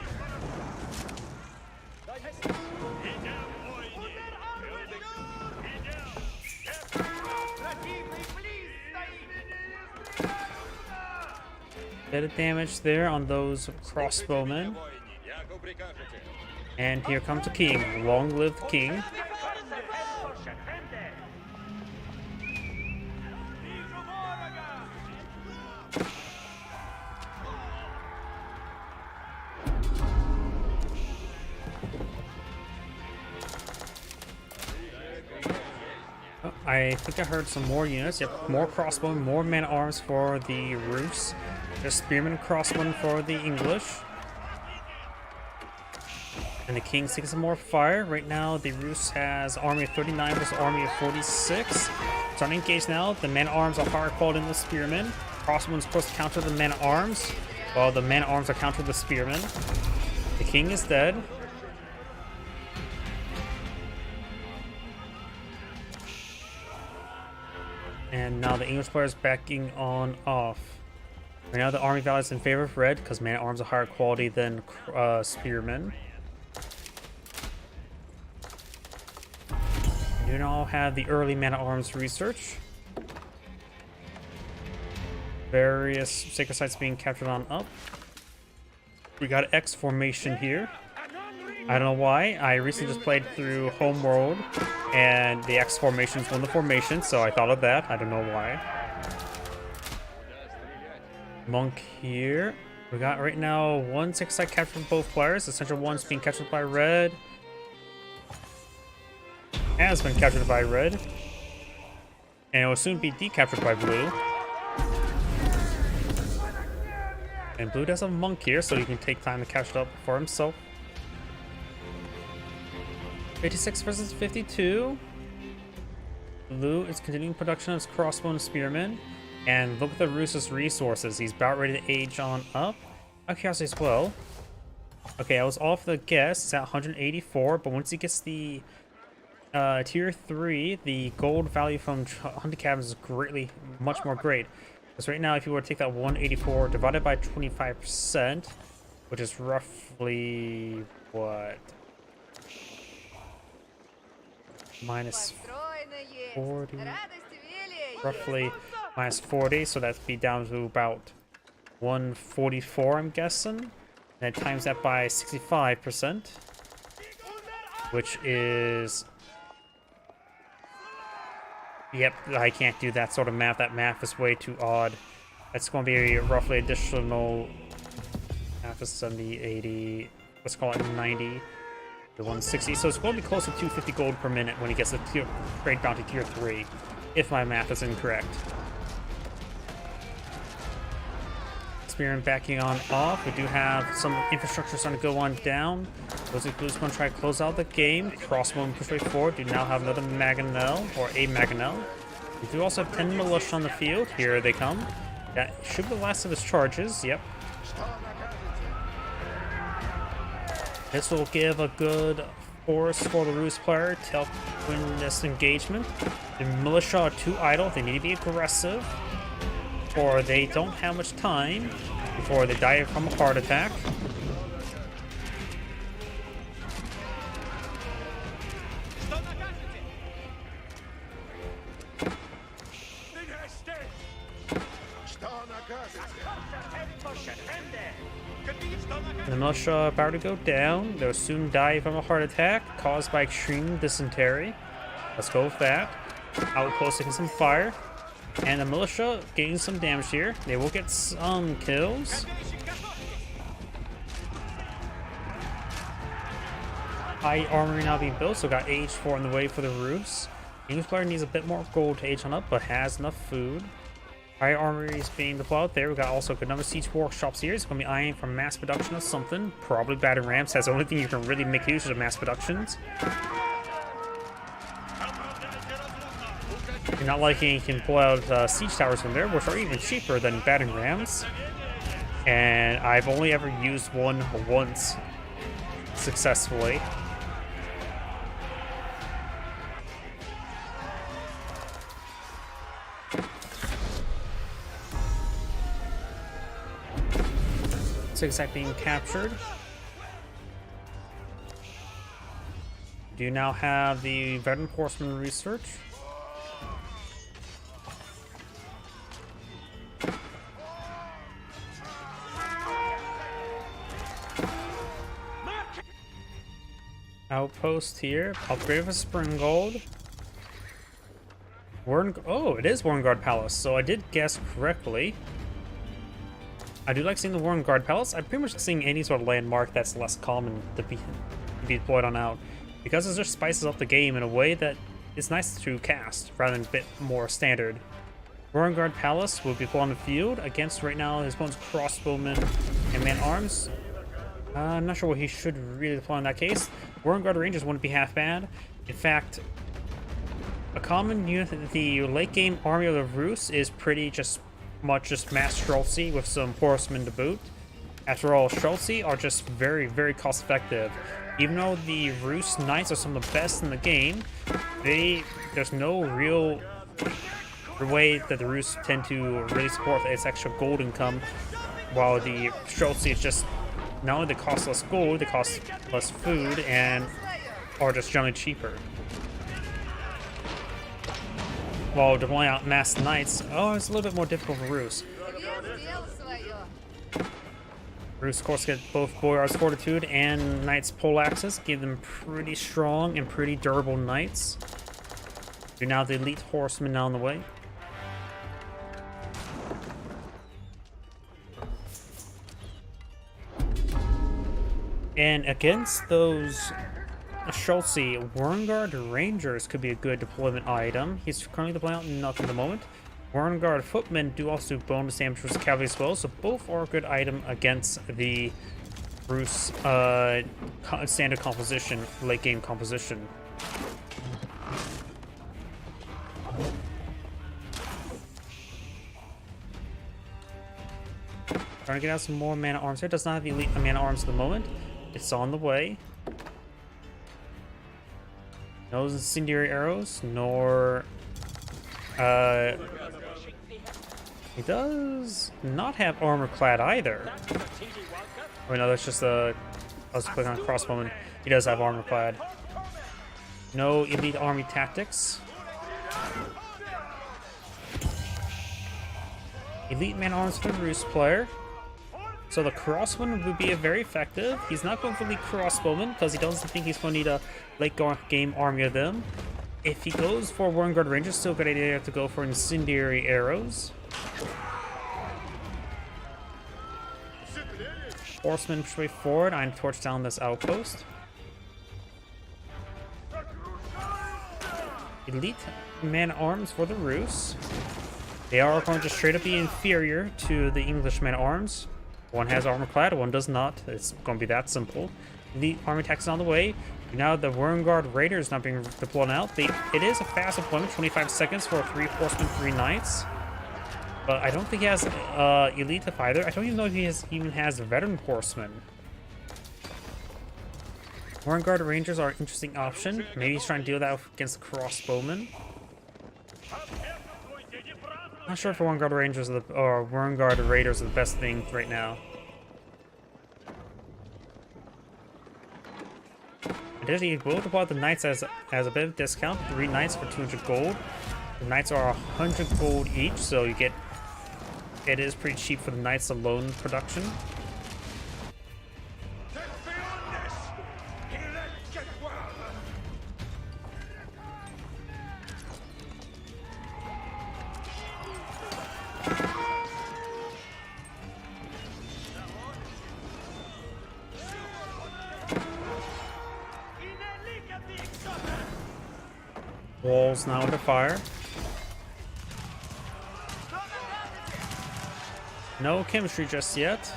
Bit of damage there on those crossbowmen. And here comes the king. Long live the king. Oh, I think I heard some more units. Yep, more crossbow, more man-at-arms for the Rus. There's spearmen and crossbowmen for the English. And the King's taking some more fire. Right now, the Rus has army of 39 versus army of 46. Starting to engage now. The man-at-arms are higher quality than the spearmen. Crossbowmen supposed to counter the man-at-arms, while the man-at-arms are counter the spearmen. The King is dead. And now the English player is backing on off. Right now the army value is in favor of red because man-at-arms are higher quality than spearmen. You now have the early man-at-arms research. Various sacred sites being captured on up. We got X formation here. I don't know why. I recently just played through Homeworld, and the X formation is one of the formations, so I thought of that. I don't know why. Monk here. We got right now one sacred site captured from both players. The central one's being captured by red. Has been captured by red. And it will soon be decaptured by blue. And blue does have a monk here, so he can take time to catch it up for himself. 56 versus 52. Blue is continuing production of his crossbow and spearmen. And look at the Rus's resources. He's about ready to age on up. Okay, as well. Okay, I was off the guess. It's at 184, but once he gets the tier 3, the gold value from hunting cabins is much more great. Because right now, if you were to take that 184 divided by 25%, which is roughly what? Minus 40, roughly minus 40, so that'd be down to about 144, I'm guessing. And then times that by 65%, which is... Yep, I can't do that sort of math. That math is way too odd. That's going to be roughly additional... Half is 70, 80, let's call it 90. The 160, so it's going to be close to 250 gold per minute when he gets the trade bounty tier 3, if my math is incorrect. Spearman backing on off. We do have some infrastructure starting to go on down. Those Blues going to try to close out the game. Crossbow and push way forward. Do now have another Mangonel, or a Mangonel. We do also have 10 militia on the field. Here they come. That should be the last of his charges. Yep. This will give a good force for the Rus player to help win this engagement. The militia are too idle. They need to be aggressive, or they don't have much time before they die from a heart attack. The militia are about to go down. They'll soon die from a heart attack caused by extreme dysentery. Let's go with that. Outpost taking some fire. And the militia getting some damage here. They will get some kills. High armory now being built, so got age 4 on the way for the Rus. English player needs a bit more gold to age on up, but has enough food. High armory is being deployed out there. We got also a good number of siege workshops here. It's going to be eyeing for mass production of something. Probably battering rams. That's the only thing you can really make use of mass productions. You're not liking you can pull out siege towers from there, which are even cheaper than battering rams. And I've only ever used one once successfully. Zigzag being captured. Do you now have the veteran horseman research? Outpost here. Upgrade of a Springgold. Oh, it is Warrenguard Palace, so I did guess correctly. I do like seeing the Warrenguard Palace. I'm pretty much seeing any sort of landmark that's less common to be deployed on out, because it just spices up the game in a way that is nice to cast rather than a bit more standard. Warengard Palace will be put on the field against right now his opponent's crossbowmen and man-arms. I'm not sure what he should really deploy in that case. Warengard Rangers wouldn't be half bad. In fact, a common unit in the late game Army of the Rus is pretty much mass Streltsy with some horsemen to boot. After all, Streltsy are just very, very cost effective. Even though the Rus Knights are some of the best in the game, there's no real way that the Rus tend to really support its extra gold income, while the Streltsy is just not only they cost less gold, they cost less food and are just generally cheaper. While deploying out mass knights, it's a little bit more difficult for Rus. Rus, of course, get both Boyar's Fortitude and Knights Poleaxes, give them pretty strong and pretty durable knights. You're now the elite horsemen now on the way. And against those Streltsy, Warengard Rangers could be a good deployment item. He's currently deploying out nothing at the moment. Warengard Footmen do also do bonus damage with cavalry as well, so both are a good item against the Rus standard composition, late game composition. Trying to get out some more man-at-arms here. Does not have elite man-at-arms at the moment. It's on the way. No incendiary arrows, nor he does not have armor clad either. Oh no, that's just I was clicking on crossbowman. He does have armor clad. No elite army tactics. Elite man arms for the Rus player. So the crossbowman would be very effective. He's not going for the crossbowman because he doesn't think he's going to need a late game army of them. If he goes for Warengard Rangers, still a good idea to go for incendiary arrows. Horsemen push way forward. I'm torch down this outpost. Elite man-at-arms for the Rus. They are going to straight up be inferior to the English man-at-arms. One has armor clad, one does not. It's going to be that simple. Elite army attacks on the way. Now the Warengard Raiders not being deployed out. It is a fast deployment, 25 seconds for 3 horsemen, 3 knights. But I don't think he has elite either. I don't even know if he even has veteran horsemen. Warengard Rangers are an interesting option. Maybe he's trying to deal that against the crossbowmen. Not sure if Warengard Rangers or Warengard Raiders are the best thing right now. Additionally, he will deploy the knights as a bit of discount. 3 knights for 200 gold. The knights are 100 gold each, so you get. It is pretty cheap for the knights alone production. Walls now under fire. No chemistry just yet.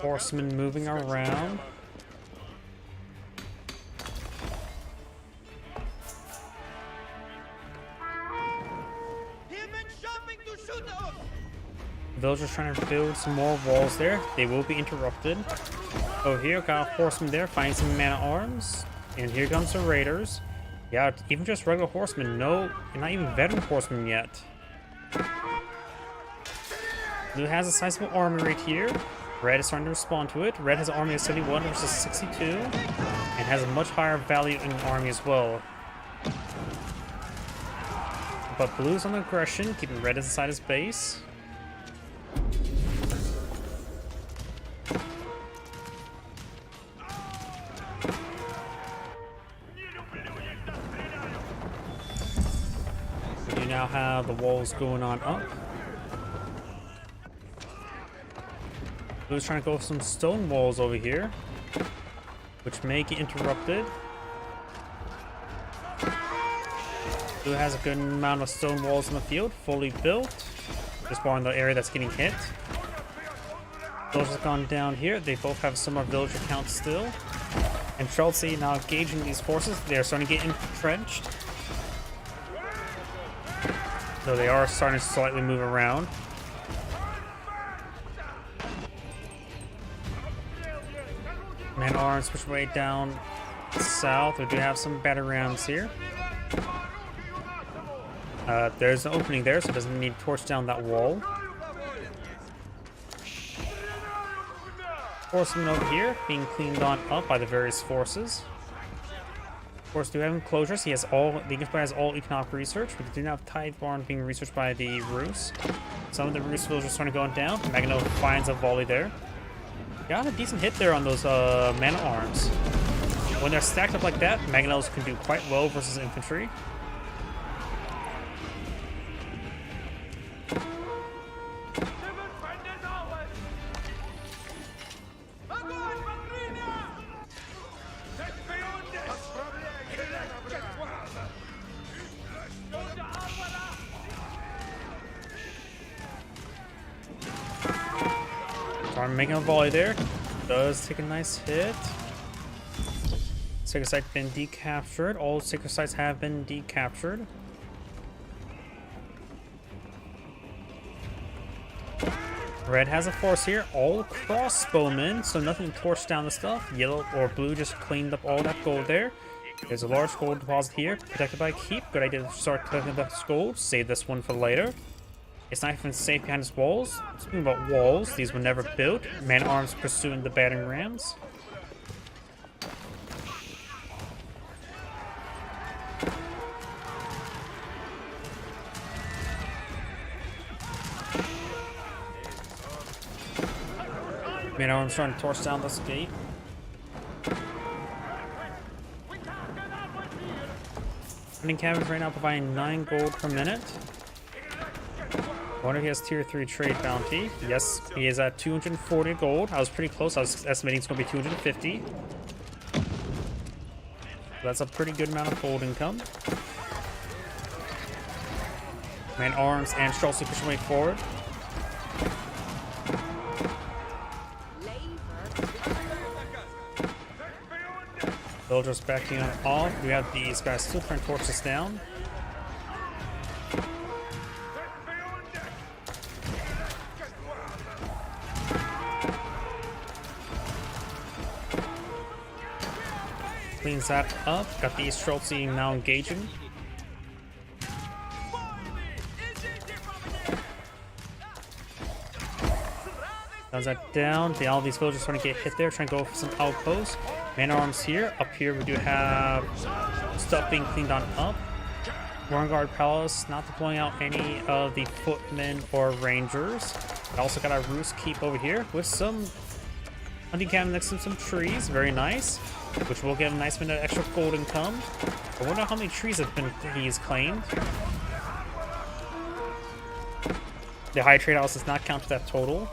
Horsemen moving around. Villagers trying to build some more walls there. They will be interrupted. Oh, here got a horseman there, finding some man-at-arms. And here comes the raiders. Yeah, even just regular horsemen. No, not even veteran horsemen yet. Blue has a sizable army right here. Red is starting to respond to it. Red has an army of 71 versus 62. And has a much higher value in army as well. But Blue's on aggression, keeping Red inside his base. now have the walls going on up. Blue's trying to go for some stone walls over here, which may get interrupted. Blue has a good amount of stone walls in the field, fully built. Just more in the area that's getting hit. Villagers have gone down here. They both have similar villager counts still. And Chelsea now engaging these forces. They're starting to get entrenched. So they are starting to slightly move around. Man-at-arms push way down south. We do have some battle rounds here. There's an opening there, so it doesn't need to torch down that wall. Horseman over here being cleaned on up by the various forces. Of course, do have enclosures. The English has all economic research, but they do not have Tide Barn being researched by the Rus. Some of the Rus villagers are starting to go down. Maginot finds a volley there. Got a decent hit there on those man-at-arms. When they're stacked up like that, Magnots can do quite well versus infantry. I'm making a volley there. Does take a nice hit. Sacred site been decaptured. All sacred sites have been decaptured. Red has a force here. All crossbowmen, so nothing to torch down the stuff. Yellow or blue just cleaned up all that gold there. There's a large gold deposit here, protected by a keep. Good idea to start collecting that gold. Save this one for later. It's not even safe behind its walls. Speaking about walls, these were never built. Man-at-arms pursuing the battering rams. Man-at-arms trying to torch down this gate. Hunting cabins right now providing 9 gold per minute. I wonder if he has tier 3 trade bounty. Yes, he is at 240 gold. I was pretty close. I was estimating it's going to be 250. That's a pretty good amount of gold income. Man-at-arms and Streltsy pushing way forward. Villagers backing on off. We have these guys still trying to torch us down. Cleans that up. Got the Streltsy now engaging. Does that down. All these villagers trying to get hit there, trying to go for some outposts. Man-at-arms here. Up here we do have stuff being cleaned on up. Warren Palace not deploying out any of the footmen or rangers. I also got a Rus keep over here with some hunting cabin next to some trees. Very nice. Which will give a nice bit of extra gold income. I wonder how many trees he's claimed. The high trade house does not count to that total.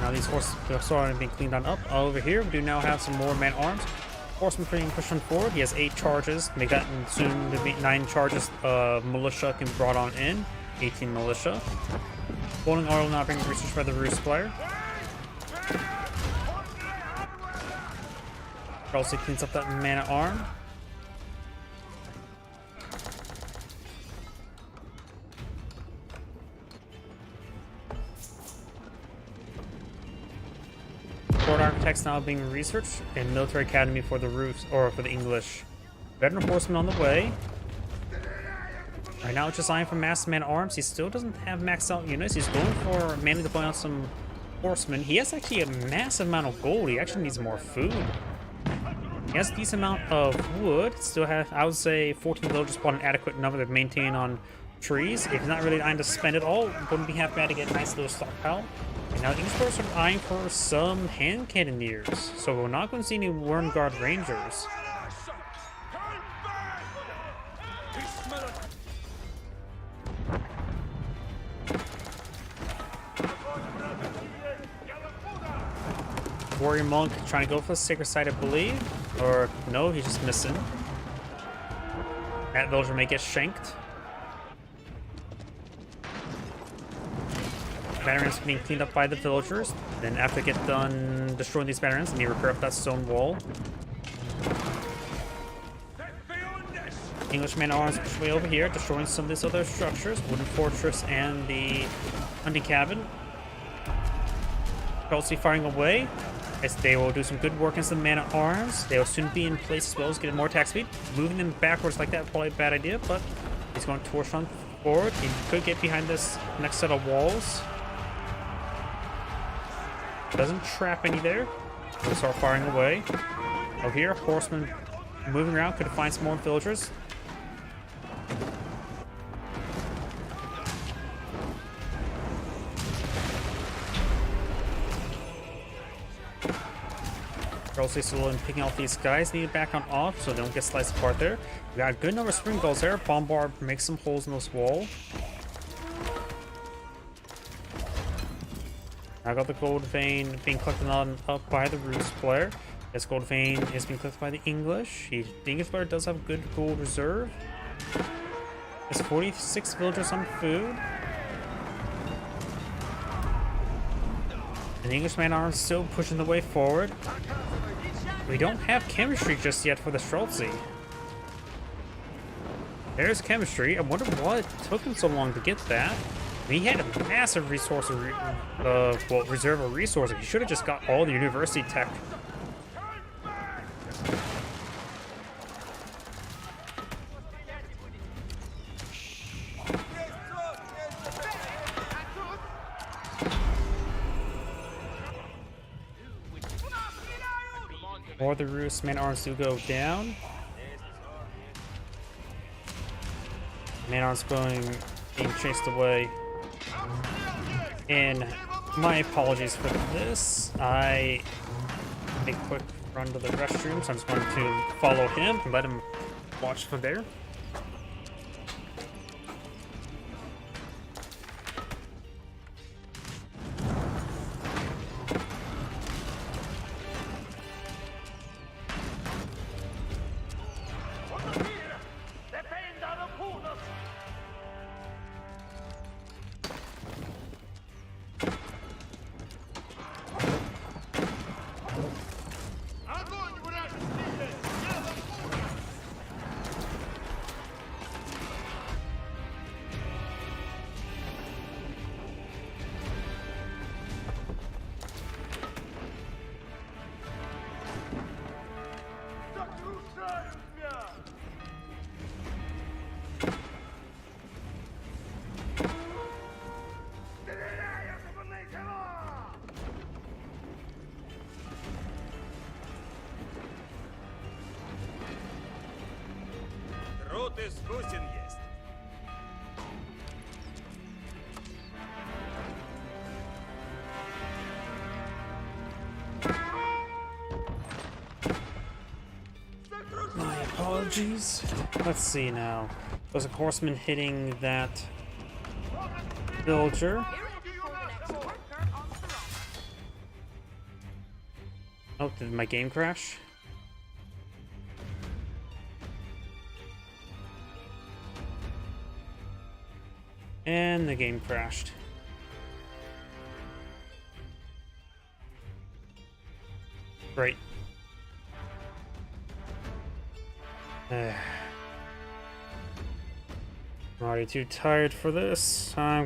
Now these horses are starting to be cleaned on up. Over here, we do now have some more man-at-arms. Horseman being pushed on forward. He has 8 charges. Make that soon to be 9 charges. Militia can be brought on in. 18 militia. Bowling oil not being researched by the Rus player. Also cleans up that man-at-arm. Court architects now being researched in military academy for the Rus or for the English. Veteran horseman on the way. Right now it's just eyeing for mass man-at-arms. He still doesn't have maxed out units. He's going for mainly deploying out some horsemen. He has actually a massive amount of gold. He actually needs more food. He has a decent amount of wood. Still have, I would say, 14 villagers spawn an adequate number to maintain on trees. If he's not really eyeing to spend it all, wouldn't be half bad to get a nice little stockpile. And now the English players are eyeing for some hand cannoneers, so we're not going to see any Warren Guard Rangers. Warrior Monk trying to go for the Sacred Site, I believe. Or, no, he's just missing. That villager may get shanked. Batterings being cleaned up by the villagers. Then after they get done destroying these batterings, they need to repair up that stone wall. English man-at-arms push way over here, destroying some of these other structures. Wooden fortress and the hunting cabin. Chelsea firing away. As they will do some good work against the man-at-arms. They will soon be in place as well as getting more attack speed. Moving them backwards like that, probably a bad idea, but he's going to torch on forward. He could get behind this next set of walls. Doesn't trap any there. They'll start firing away. Over here, horsemen moving around, could find some more villagers. Rossi still in picking off these guys. Need to back on off so they don't get sliced apart there. We got a good number of spring balls there. Bombard makes some holes in this wall. I got the gold vein being collected on up by the Roost player. This gold vein is being collected by the English. The English player does have good gold reserve. There's 46 villagers on food. And the English man-at-arms still pushing the way forward. We don't have chemistry just yet for the Streltsy. There's chemistry. I wonder what took him so long to get that. He had a massive resource, reserve of resources. He should have just got all the university tech. More the Roost man-at-arms do go down. Man-at-arms being chased away. And my apologies for this. I make a quick run to the restroom, so I'm just going to follow him and let him watch from there. My apologies. Let's see now. There's a horseman hitting that villager. Oh, did my game crash? And the game crashed. Great. I'm already too tired for this. I'm